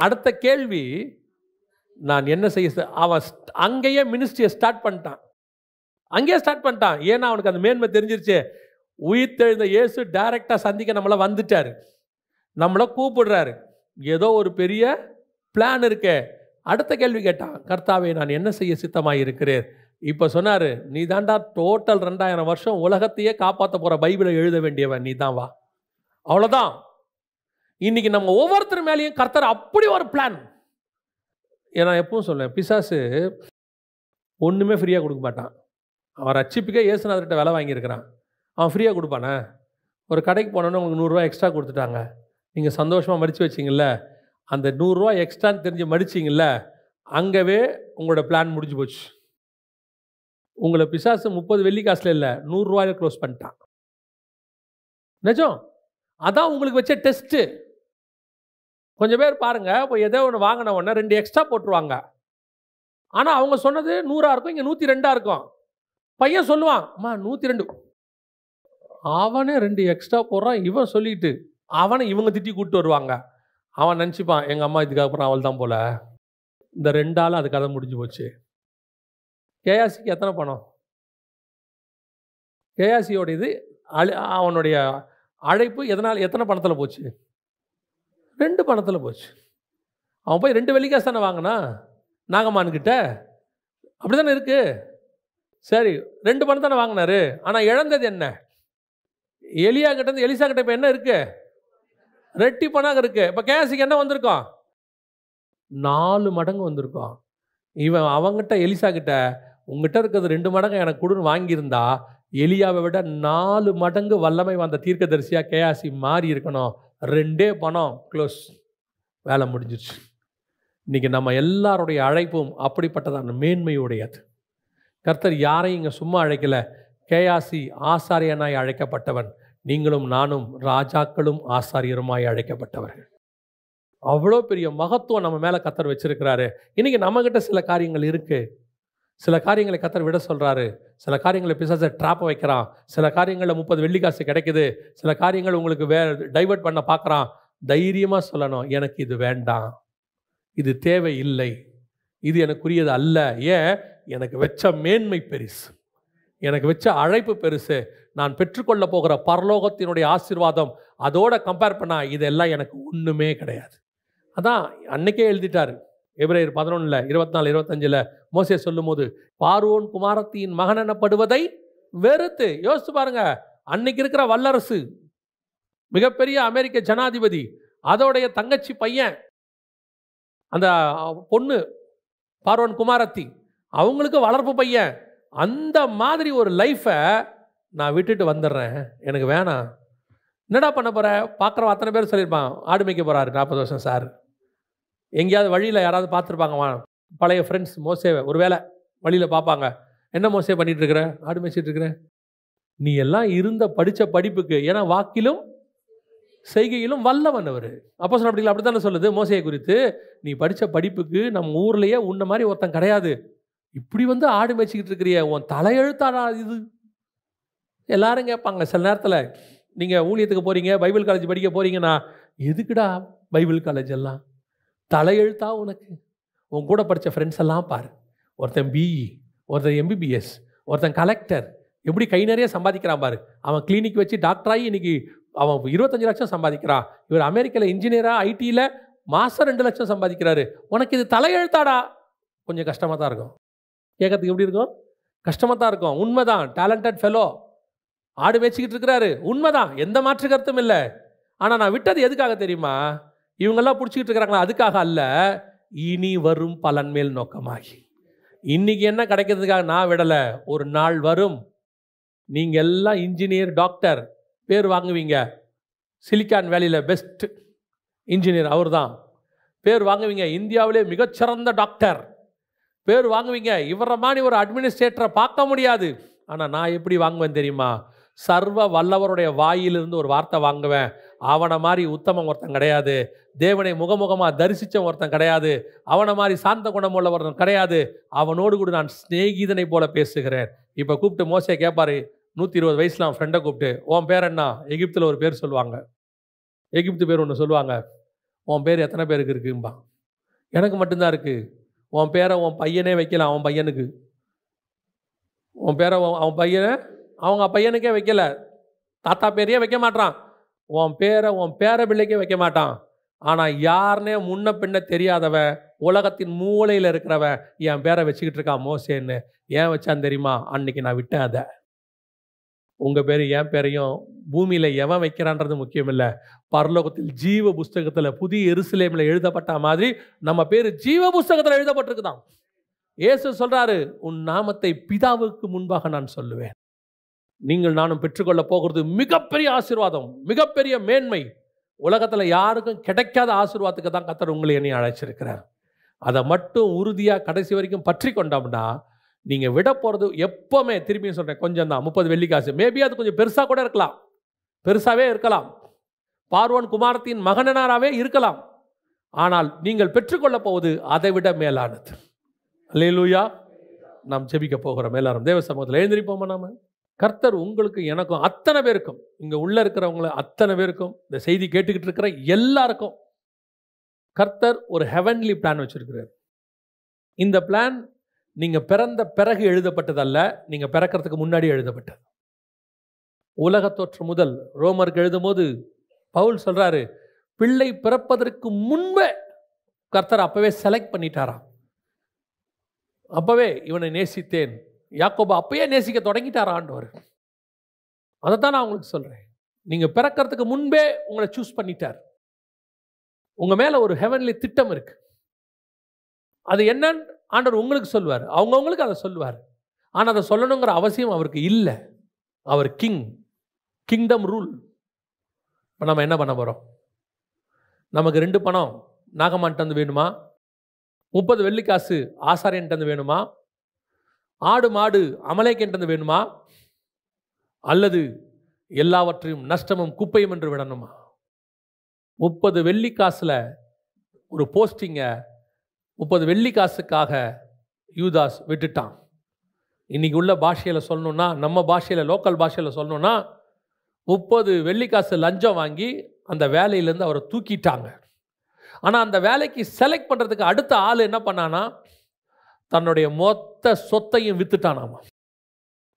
அடுத்த கேள்வி, நான் என்ன செய்ய. அவன் அங்கேயே மினிஸ்ட்ரியை ஸ்டார்ட் பண்ணிட்டான். ஏன்னா அவனுக்கு அந்த மேன்மை தெரிஞ்சிருச்சு. உயிர்த்தெழுந்த இயேசு டைரக்டாக சந்திக்க நம்மளை வந்துட்டார், நம்மளை கூப்பிடுறாரு. ஏதோ ஒரு பெரிய பிளான் இருக்கே. அடுத்த கேள்வி கேட்டான், கர்த்தாவே நான் என்ன செய்ய சித்தமாக இருக்கிறேன். இப்போ சொன்னார், நீ தாண்டா டோட்டல் 2000 வருஷம் உலகத்தையே காப்பாற்ற போகிற பைபிளை எழுத வேண்டியவன், நீ தான் வா. அவ்வளோதான். இன்னைக்கு நம்ம ஒவ்வொருத்தர் மேலேயும் கர்த்தர் அப்படி ஒரு பிளான். ஏன்னா எப்பவும் சொல்லுவேன், பிசாசு ஒன்றுமே ஃப்ரீயாக கொடுக்க மாட்டான். அவன் ரட்சிப்புக்கே இயேசுநாதர்கிட்ட விலை வாங்கியிருக்கிறான். அவன் ஃப்ரீயாக கொடுப்பானே. ஒரு கடைக்கு போனோன்னு உங்களுக்கு 100 ரூபா எக்ஸ்ட்ரா கொடுத்துட்டாங்க, நீங்கள் சந்தோஷமாக மடித்து வச்சிங்கள்ல, அந்த 100 ரூபா எக்ஸ்ட்ரான்னு தெரிஞ்சு மடிச்சிங்கள்ல, அங்கவே உங்களோட பிளான் முடிஞ்சு போச்சு. உங்களை பிசாசு 30 வெள்ளி காசில் இல்லை, 100 ரூபாயில் க்ளோஸ் பண்ணிட்டான். நிஜம். அதான் உங்களுக்கு வச்ச டெஸ்ட்டு. கொஞ்சம் பேர் பாருங்கள், இப்போ எதோ ஒன்று வாங்கின உடனே 2 எக்ஸ்ட்ரா போட்டுருவாங்க. ஆனால் அவங்க சொன்னது 100 இருக்கும், இங்கே 102 இருக்கும். பையன் சொல்லுவான், அம்மா 102. அவனே 2 எக்ஸ்ட்ரா போடுறான். இவன் சொல்லிட்டு அவனை இவங்க திட்டி கூப்பிட்டு வருவாங்க. அவன் நினச்சிப்பான், எங்கள் அம்மா இதுக்கப்புறம் அவள் தான் போல, இந்த 2 ஆள் அது கதை முடிஞ்சு போச்சு. கேயாசிக்கு எத்தனை பணம்? கேயாசியோட இது அவனுடைய அழைப்பு எத்தனை பணத்தில் போச்சு? 2 பணத்தில் போச்சு. அவன் போய் 2 வெள்ளிக்காசு தானே வாங்கினா நாகமான்கிட்ட. அப்படி தானே இருக்கு. சரி, 2 பணம் தானே வாங்கினாரு. ஆனால் இழந்தது என்ன? எலியா கிட்ட எலிசா கிட்ட இப்போ என்ன இருக்கு? 2 பணம் இருக்கு. இப்போ கேயாசிக்கு என்ன வந்திருக்கோம்? 4 மடங்கு வந்திருக்கோம். இவன் அவங்ககிட்ட எலிசா கிட்ட, உங்ககிட்ட இருக்கிறது 2 மடங்கு எனக்கு கொடுன்னு வாங்கியிருந்தா, எலியாவை விட 4 மடங்கு வல்லமை வந்த தீர்க்கதரிசியாக கேயாசி மாறி இருக்கணும். 2 பணம் க்ளோஸ், வேலை முடிஞ்சிருச்சு. இன்றைக்கி நம்ம எல்லாருடைய அழைப்பும் அப்படிப்பட்டதான மேன்மையுடையது. கர்த்தர் யாரையும் இங்கே சும்மா அழைக்கலை. கேயாசி ஆசாரியனாய் அழைக்கப்பட்டவன். நீங்களும் நானும் ராஜாக்களும் ஆசாரியருமாய் அழைக்கப்பட்டவர்கள். அவ்வளோ பெரிய மகத்துவம் நம்ம மேலே கர்த்தர் வச்சிருக்கிறாரு. இன்றைக்கி நம்மக்கிட்ட சில காரியங்கள் இருக்குது. சில காரியங்களை கர்த்தர் விட சொல்கிறாரு. சில காரியங்களை பிசாசை ட்ராப்பை வைக்கிறான். சில காரியங்களில் 30 வெள்ளிக்காசு கிடைக்குது. சில காரியங்கள் உங்களுக்கு டைவர்ட் பண்ண பார்க்குறான். தைரியமாக சொல்லணும், எனக்கு இது வேண்டாம், இது தேவை இல்லை, இது எனக்குரியது அல்ல. ஏன்? எனக்கு வச்ச மேன்மை பெருசு, எனக்கு வச்ச அழைப்பு பெருசு. நான் பெற்றுக்கொள்ள போகிற பரலோகத்தினுடைய ஆசீர்வாதம் அதோட கம்பேர் பண்ணால் இதெல்லாம் எனக்கு ஒன்றுமே கிடையாது. அதான் அன்னைக்கே எழுதிட்டார். எபிரேயர் 11 24 25 மோசே சொல்லும் போது, பார்வோன் குமாரத்தின் மகன் எனப்படுவதை வெறுத்து. யோசிச்சு பாருங்க, அன்னைக்கு இருக்கிற வல்லரசு, மிகப்பெரிய அமெரிக்க ஜனாதிபதி, அதோடைய தங்கச்சி பையன், அந்த பொண்ணு பார்வோன் குமாரத்தி, அவங்களுக்கு வளர்ப்பு பையன். அந்த மாதிரி ஒரு லைஃப்பை நான் விட்டுட்டு வந்துடுறேன், எனக்கு வேணாம். என்னடா பண்ண போகிற? பார்க்குறவன் அத்தனை பேர் சொல்லியிருப்பான், ஆடு மேய்க்க போகிறாரு 40 வருஷம் சார். எங்கேயாவது வழியில் யாராவது பார்த்துருப்பாங்க, பழைய ஃப்ரெண்ட்ஸ் மோசேவை ஒரு வேளை வழியில் பார்ப்பாங்க. என்ன மோசே பண்ணிகிட்டு இருக்கிற? ஆடு மேய்ச்சிட்டு இருக்கிற. நீ எல்லாம் இருந்த படித்த படிப்புக்கு, ஏன்னா வாக்கிலும் செய்கையிலும் வல்லவன் அவர். அப்போ சொன்ன அப்படிங்களா? அப்படி தானே சொல்லுது மோசையை குறித்து. நீ படித்த படிப்புக்கு நம்ம ஊர்லேயே உன்ன மாதிரி ஒருத்தன் கிடையாது, இப்படி வந்து ஆடு மேய்ச்சிக்கிட்டு இருக்கிறிய, உன் தலையெழுத்தாடா இது. எல்லாரும் கேட்பாங்க சில நேரத்தில், நீங்கள் ஊழியத்துக்கு போகிறீங்க, பைபிள் காலேஜ் படிக்க போகிறீங்கன்னா, எதுக்குடா பைபிள் காலேஜ் எல்லாம்? தலையெழுத்தா உனக்கு? உன் கூட படித்த ஃப்ரெண்ட்ஸ் எல்லாம் பாரு, ஒருத்தன் பிஇ, ஒருத்தன் எம்பிபிஎஸ், ஒருத்தன் கலெக்டர், எப்படி கை நிறைய சம்பாதிக்கிறான் பாரு. அவன் கிளினிக் வச்சு டாக்டராகி இன்னைக்கு அவன் 25 லட்சம் சம்பாதிக்கிறான். இவர் அமெரிக்காவில் இன்ஜினியராக ஐடியில் மாதம் 2 லட்சம் சம்பாதிக்கிறாரு. உனக்கு இது தலையெழுத்தாடா? கொஞ்சம் கஷ்டமாக தான் இருக்கும். கேட்கறதுக்கு எப்படி இருக்கும்? கஷ்டமாக தான் இருக்கும். உண்மைதான், டேலண்டட் ஃபெலோ, ஆடு மேய்ச்சிக்கிட்டு இருக்கிறாரு, உண்மைதான், எந்த மாற்று கருத்தும் இல்லை. ஆனால் நான் விட்டது எதுக்காக தெரியுமா? இவங்கெல்லாம் பிடிச்சிக்கிட்டு இருக்கிறாங்களா? அதுக்காக அல்ல, இனி வரும் பலன் மேல் நோக்கமாகி. இன்னைக்கு என்ன கிடைக்கிறதுக்காக நான் விடலை. ஒரு நாள் வரும், நீங்கள் எல்லாம் இன்ஜினியர், டாக்டர் பேர் வாங்குவீங்க. சிலிக்கான் வேலியில் பெஸ்ட் இன்ஜினியர் அவர் தான் பேர் வாங்குவீங்க. இந்தியாவிலே மிகச்சிறந்த டாக்டர் பேர் வாங்குவீங்க. இவரை மாதிரி ஒரு அட்மினிஸ்ட்ரேட்டரை பார்க்க முடியாது. ஆனால் நான் எப்படி வாங்குவேன் தெரியுமா? சர்வ வல்லவருடைய வாயிலிருந்து ஒரு வார்த்தை வாங்குவேன். அவனை மாதிரி உத்தமம் ஒருத்தன் கிடையாது, தேவனை முகமுகமாக தரிசித்த ஒருத்தன் கிடையாது, அவனை மாதிரி சாந்த குணம் உள்ளவன் கிடையாது, அவனோடு கூட நான் சிநேகிதனை போல பேசுகிறேன். இப்போ கூப்பிட்டு மோசே கேட்பாரு, 120 வயசுல அவன் ஃப்ரெண்டை கூப்பிட்டு, உன் பேர் என்ன? எகிப்தில் ஒரு பேர் சொல்லுவாங்க, எகிப்து பேர் ஒன்று சொல்லுவாங்க. உன் பேர் எத்தனை பேருக்கு இருக்கும்பா? எனக்கு மட்டும்தான் இருக்குது. உன் பேரை உன் பையனே வைக்கலாம், அவன் பையனுக்கு. உன் பேரை அவன் பையனை அவங்க பையனுக்கே வைக்கல, தாத்தா பேரையே வைக்க மாட்டான், உன் பேரை உன் பேர பிள்ளைக்கே வைக்க மாட்டான். ஆனால் யாருனே முன்ன பின்ன தெரியாதவன், உலகத்தின் மூலையில் இருக்கிறவன் என் பேரை வச்சுக்கிட்டு இருக்கான் மோசேன்னு. ஏன் வச்சான்னு தெரியுமா? அன்னைக்கு நான் விட்டேன் அதை. உங்கள் பேர் என் பேரையும் பூமியில் எவன் வைக்கிறான்றது முக்கியம் இல்லை, பரலோகத்தில் ஜீவ புஸ்தகத்தில் புதிய எருசலேமில் எழுதப்பட்ட மாதிரி நம்ம பேர் ஜீவ புஸ்தகத்தில் எழுதப்பட்டிருக்குதான். இயேசு சொல்றாரு, உன் நாமத்தை பிதாவுக்கு முன்பாக நான் சொல்லுவேன். நீங்கள் நானும் பெற்றுக்கொள்ள போகிறது மிகப்பெரிய ஆசீர்வாதம், மிகப்பெரிய மேன்மை. உலகத்தில் யாருக்கும் கிடைக்காத ஆசீர்வாதத்துக்கு தான் கர்த்தர் உங்களை என்னை அழைச்சிருக்கிறார். அதை மட்டும் உறுதியாக கடைசி வரைக்கும் பற்றி கொண்டோம்னா நீங்கள் விட போகிறது எப்போவுமே, திரும்பியும் சொல்கிறேன், கொஞ்சம் தான். 30 வெள்ளிக்காசு மேபி அது கொஞ்சம் பெருசாக கூட இருக்கலாம், பெருசாகவே இருக்கலாம், பார்வோன் குமாரத்தின் மகனாராகவே இருக்கலாம். ஆனால் நீங்கள் பெற்றுக்கொள்ள போவது அதை விட மேலானது. அல்லேலூயா. நாம் ஜெபிக்க போகிறோம். எல்லாரும் தேவ சமூகத்தில் எழுந்திருப்போமா? நாம கர்த்தர் உங்களுக்கு எனக்கும் அத்தனை பேருக்கும், இங்கே உள்ளே இருக்கிறவங்கள அத்தனை பேருக்கும், இந்த செய்தி கேட்டுக்கிட்டு இருக்கிற எல்லாருக்கும் கர்த்தர் ஒரு ஹெவன்லி பிளான் வச்சிருக்கிறார். இந்த பிளான் நீங்கள் பிறந்த பிறகு எழுதப்பட்டதல்ல, நீங்கள் பிறக்கிறதுக்கு முன்னாடி எழுதப்பட்டது. உலக தோற்றம் முதல் ரோமருக்கு எழுதும் போது பவுல் சொல்றாரு, பிள்ளை பிறப்பதற்கு முன்பே கர்த்தர் அப்பவே செலக்ட் பண்ணிட்டாராம். அப்பவே இவனை நேசித்தேன். யாக்கோபா அப்பயே நேசிக்க தொடங்கிட்டாரா ஆண்டவர். அதைத்தான் நான் உங்களுக்கு சொல்றேன். நீங்க பிறக்கிறதுக்கு முன்பே உங்களை சூஸ் பண்ணிட்டார். உங்க மேல ஒரு ஹெவன்லி திட்டம் இருக்கு. அது என்னன்னு ஆண்டவர் உங்களுக்கு சொல்வார், அவங்கவுங்களுக்கு அதை சொல்வார். ஆனால் அதை சொல்லணுங்கிற அவசியம் அவருக்கு இல்லை. அவர் கிங், கிங்டம் ரூல். இப்போ நம்ம என்ன பண்ண போகிறோம்? நமக்கு 2 பணம் நாகமான்ட்டு வேணுமா? 30 வெள்ளிக்காசு ஆசாரியன்ட்டு வேணுமா? ஆடு மாடு அமலேக்கன்ட்டு வேணுமா? அல்லது எல்லாவற்றையும் நஷ்டமும் குப்பையும் என்று விடணுமா? 30 வெள்ளிக்காசில் ஒரு போஸ்டிங்க 30 வெள்ளிக்காசுக்காக யூதாஸ் விட்டுட்டான். இன்னைக்கு உள்ள பாஷையில் சொல்லணும்னா, நம்ம பாஷையில் லோக்கல் பாஷையில் சொல்லணும்னா, 30 வெள்ளிக்காசு லஞ்சம் வாங்கி அந்த வேலையிலேருந்து அவரை தூக்கிட்டாங்க. ஆனால் அந்த வேலைக்கு செலக்ட் பண்ணுறதுக்கு அடுத்த ஆள் என்ன பண்ணானா, தன்னுடைய மொத்த சொத்தையும் வித்துட்டானாமா.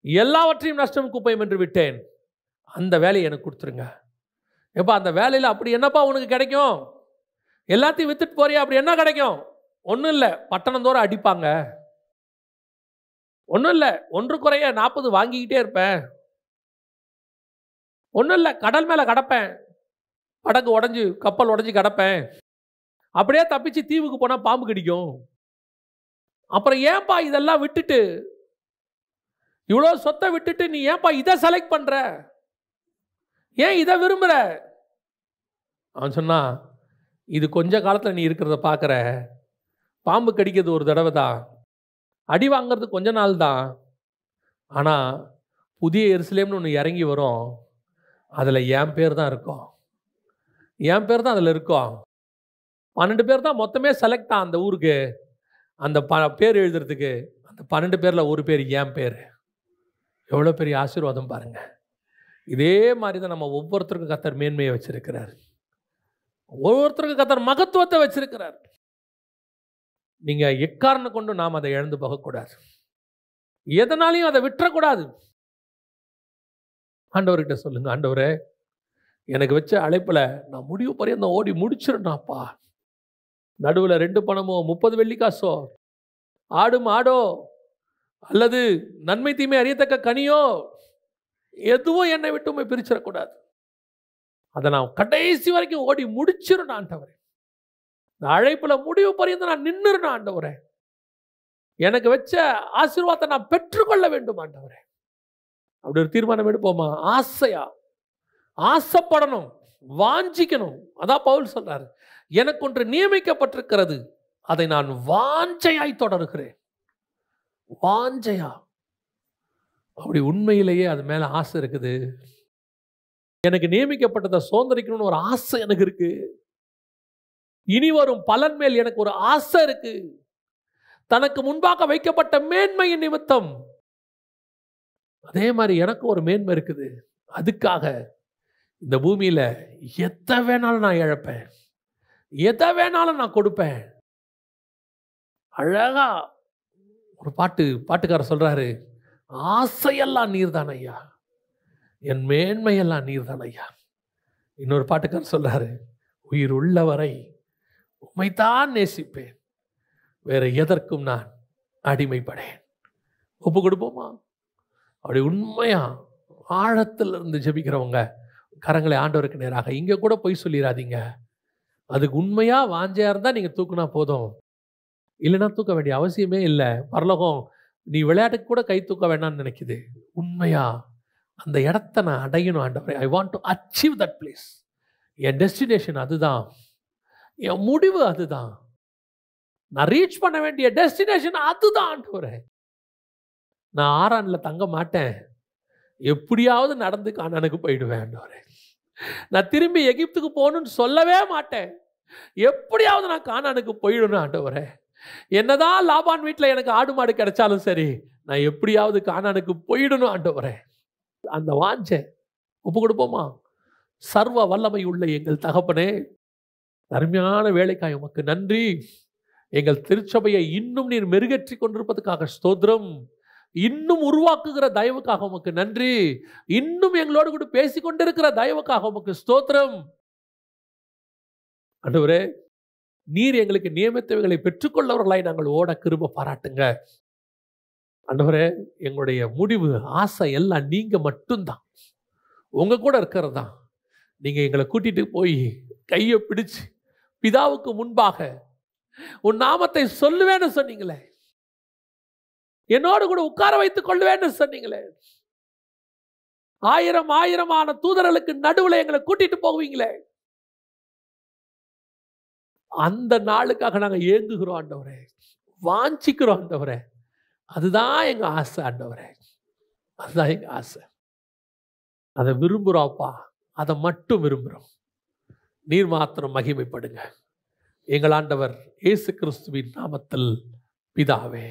எல்லாவற்றையும் நஷ்டம் குப்பையும் என்று விட்டேன், அந்த வேலையை எனக்கு கொடுத்துருங்க. எப்போ அந்த வேலையில் அப்படி என்னப்பா உனக்கு கிடைக்கும்? எல்லாத்தையும் வித்துட்டு போறியா, அப்படி என்ன கிடைக்கும்? ஒன்றும் இல்லை, பட்டணந்தோறும் அடிப்பாங்க. ஒன்றும் இல்லை, ஒன்று குறைய 40 வாங்கிக்கிட்டே இருப்பேன். ஒன்றும் இல்லை, கடல் மேலே கடப்பேன், படகு உடஞ்சி கப்பல் உடஞ்சி கிடப்பேன். அப்படியே தப்பிச்சு தீவுக்கு போனால் பாம்பு கடிக்கும். அப்புறம் ஏன்பா இதெல்லாம் விட்டுட்டு, இவ்வளோ சொத்தை விட்டுட்டு நீ ஏன்பா இதை செலக்ட் பண்ற, ஏன் இதை விரும்புற? அவன் சொன்னா, இது கொஞ்ச காலத்தில் நீ இருக்கிறத பார்க்குற, பாம்பு கடிக்கிறது ஒரு தடவை தான், அடி வாங்கிறது கொஞ்ச நாள் தான். ஆனால் புதிய எருசலேம்னு ஒன்று இறங்கி வரும், அதில் என் பேர் தான் இருக்கும், என் பேர் தான் அதில் இருக்கும். 12 பேர் தான் மொத்தமே செலக்ட் ஆன் அந்த ஊருக்கு, அந்த பேர் எழுதுறதுக்கு. அந்த 12 பேரில் ஒரு பேர் என் பேர். எவ்வளோ பெரிய ஆசீர்வாதம் பாருங்க. இதே மாதிரி தான் நம்ம ஒவ்வொருத்தருக்கும் கர்த்தர் மேன்மையை வச்சிருக்கிறார், ஒவ்வொருத்தருக்கும் கர்த்தர் மகத்துவத்தை வச்சிருக்கிறார். நீங்க எக்காரணம் கொண்டு நாம் அதை இழந்து போகக்கூடாது, எதனாலையும் அதை விட்டுறக்கூடாது. ஆண்டவர்கிட்ட சொல்லுங்க, ஆண்டவரே எனக்கு வச்ச அழைப்பில் நான் முடிவு பரியந்தம் ஓடி முடிச்சிருந்தாப்பா. நடுவில் 2 பணமோ 30 வெள்ளிக்காசோ ஆடு மாடோ அல்லது நன்மை தீமை அறியத்தக்க கனியோ எதுவும் என்னை விட்டு பிரிச்சிடக்கூடாது. அதை நான் கடைசி வரைக்கும் ஓடி முடிச்சிருந்தேன் ஆண்டவரே. நான் அழைப்பில் முடிவு பரியந்தம் நான் நின்றுறேன் ஆண்டவரே. எனக்கு வச்ச ஆசீர்வாதத்தை நான் பெற்றுக்கொள்ள வேண்டும் ஆண்டவரே. அப்படி ஒரு தீர்மானம் எடுப்போமா? ஆசையா ஆசைப்படணும், வாஞ்சிக்கணும். அதான் பவுல் சொல்றாரு, எனக்கு ஒன்று நியமிக்கப்பட்டிருக்கிறது, அதை நான் வாஞ்சையாய் தொடருகிறேன். வாஞ்சையா. அப்படி உண்மையிலேயே அது மேல ஆசை இருக்குது. எனக்கு நியமிக்கப்பட்டதை சுதந்திரிக்கணும்னு ஒரு ஆசை எனக்கு இருக்கு. இனி வரும் பலன் மேல் எனக்கு ஒரு ஆசை இருக்கு. தனக்கு முன்பாக வைக்கப்பட்ட மேன்மையின் நிமித்தம் அதே மாதிரி எனக்கு ஒரு மேன்மை இருக்குது. அதுக்காக இந்த பூமியில எதை வேணாலும் நான் இழப்பேன், எதை வேணாலும் நான் கொடுப்பேன். அழகா ஒரு பாட்டுக்காரர் சொல்றாரு, ஆசையெல்லாம் நீர்தான் ஐயா, என் மேன்மையெல்லாம் நீர்தான் ஐயா. இன்னொரு பாட்டுக்காரர் சொல்றாரு, உயிர் உள்ளவரை உம்மைத்தான் நேசிப்பேன், வேற எதற்கும் நான் அடிமைப்படேன். ஒப்பு கொடுப்போமா? அப்படி உண்மையா ஆழத்தில் இருந்து ஜெபிக்கிறவங்க கரங்களை ஆண்டவருக்கு நேராக. இங்க கூட போய் சொல்லிடாதீங்க. அதுக்கு உண்மையா வாஞ்சையா இருந்தா நீங்க தூக்குனா போதும், இல்லைன்னா தூக்க வேண்டிய அவசியமே இல்லை. பரலோகம் நீ விளையாட்டுக்கு கூட கை தூக்க வேண்டாம்னு நினைக்குது. உண்மையா அந்த இடத்த நான் அடையணும் ஆண்டவரே, I want to achieve that place. N destination அதுதான், என் முடிவு அதுதான், நான் ரீச் பண்ண வேண்டிய டெஸ்டினேஷன் அதுதான் ஆண்டவரே. நான் ஆரான்ல தங்க மாட்டேன், எப்படியாவது நடந்து கானானுக்கு போயிடுவேன் ஆண்டவரே. நான் திரும்பி எகிப்துக்கு போகணும்னு சொல்லவே மாட்டேன், எப்படியாவது நான் கானானுக்கு போயிடணும் ஆண்டவரே. என்னதான் லாபான் வீட்டில் எனக்கு ஆடு மாடு கிடைச்சாலும் சரி, நான் எப்படியாவது கானானுக்கு போயிடணும் ஆண்டவரே. அந்த வாஞ்சை ஒப்பு கொடுப்போமா? சர்வ வல்லமை உள்ள எங்கள் தகப்பனே, அருமையான வேலைக்காய் உமக்கு நன்றி. எங்கள் திருச்சபையை இன்னும் நீர் மெருகேற்றி கொண்டிருப்பதற்காக ஸ்தோத்திரம். இன்னும் உருவாக்குகிற தயவுக்காக உமக்கு நன்றி. இன்னும் எங்களோடு கூட பேசிக்கொண்டிருக்கிற தயவுக்காக உமக்கு ஸ்தோத்திரம். ஆண்டவரே, நீர் எங்களுக்கு நியமித்தவைகளை பெற்றுக்கொள்ளவர்களாய் நாங்கள் ஓட கிருபை பாராட்டுங்க ஆண்டவரே. எங்களுடைய முடிவு ஆசை எல்லாம் நீங்க மட்டும்தான், உங்க கூட இருக்கிறது தான். நீங்க எங்களை கூட்டிட்டு போய் கையை பிடிச்சு பிதாவுக்கு முன்பாக உன் நாமத்தை சொல்லுவேன்னு சொன்னீங்களே, என்னோடு கூட உட்கார வைத்துக் கொள்ளுவேன்னு சொன்னீங்களே, ஆயிரம் ஆயிரமான தூதர்களுக்கு நடுவில் எங்களை கூட்டிட்டு போவீங்களே, அந்த நாளுக்காக நாங்க ஏங்குகிறோம் ஆண்டவரே, வாஞ்சிக்கிறோம் ஆண்டவரே. அதுதான் எங்க ஆசை ஆண்டவரே, அதுதான் எங்க ஆசை. அதை விரும்புகிறோம்ப்பா, அதை மட்டும் விரும்புகிறோம். நீர் மாத்திரம் மகிமைப்படுங்க. எங்கள் ஆண்டவர் இயேசு கிறிஸ்துவின் நாமத்தில் பிதாவே.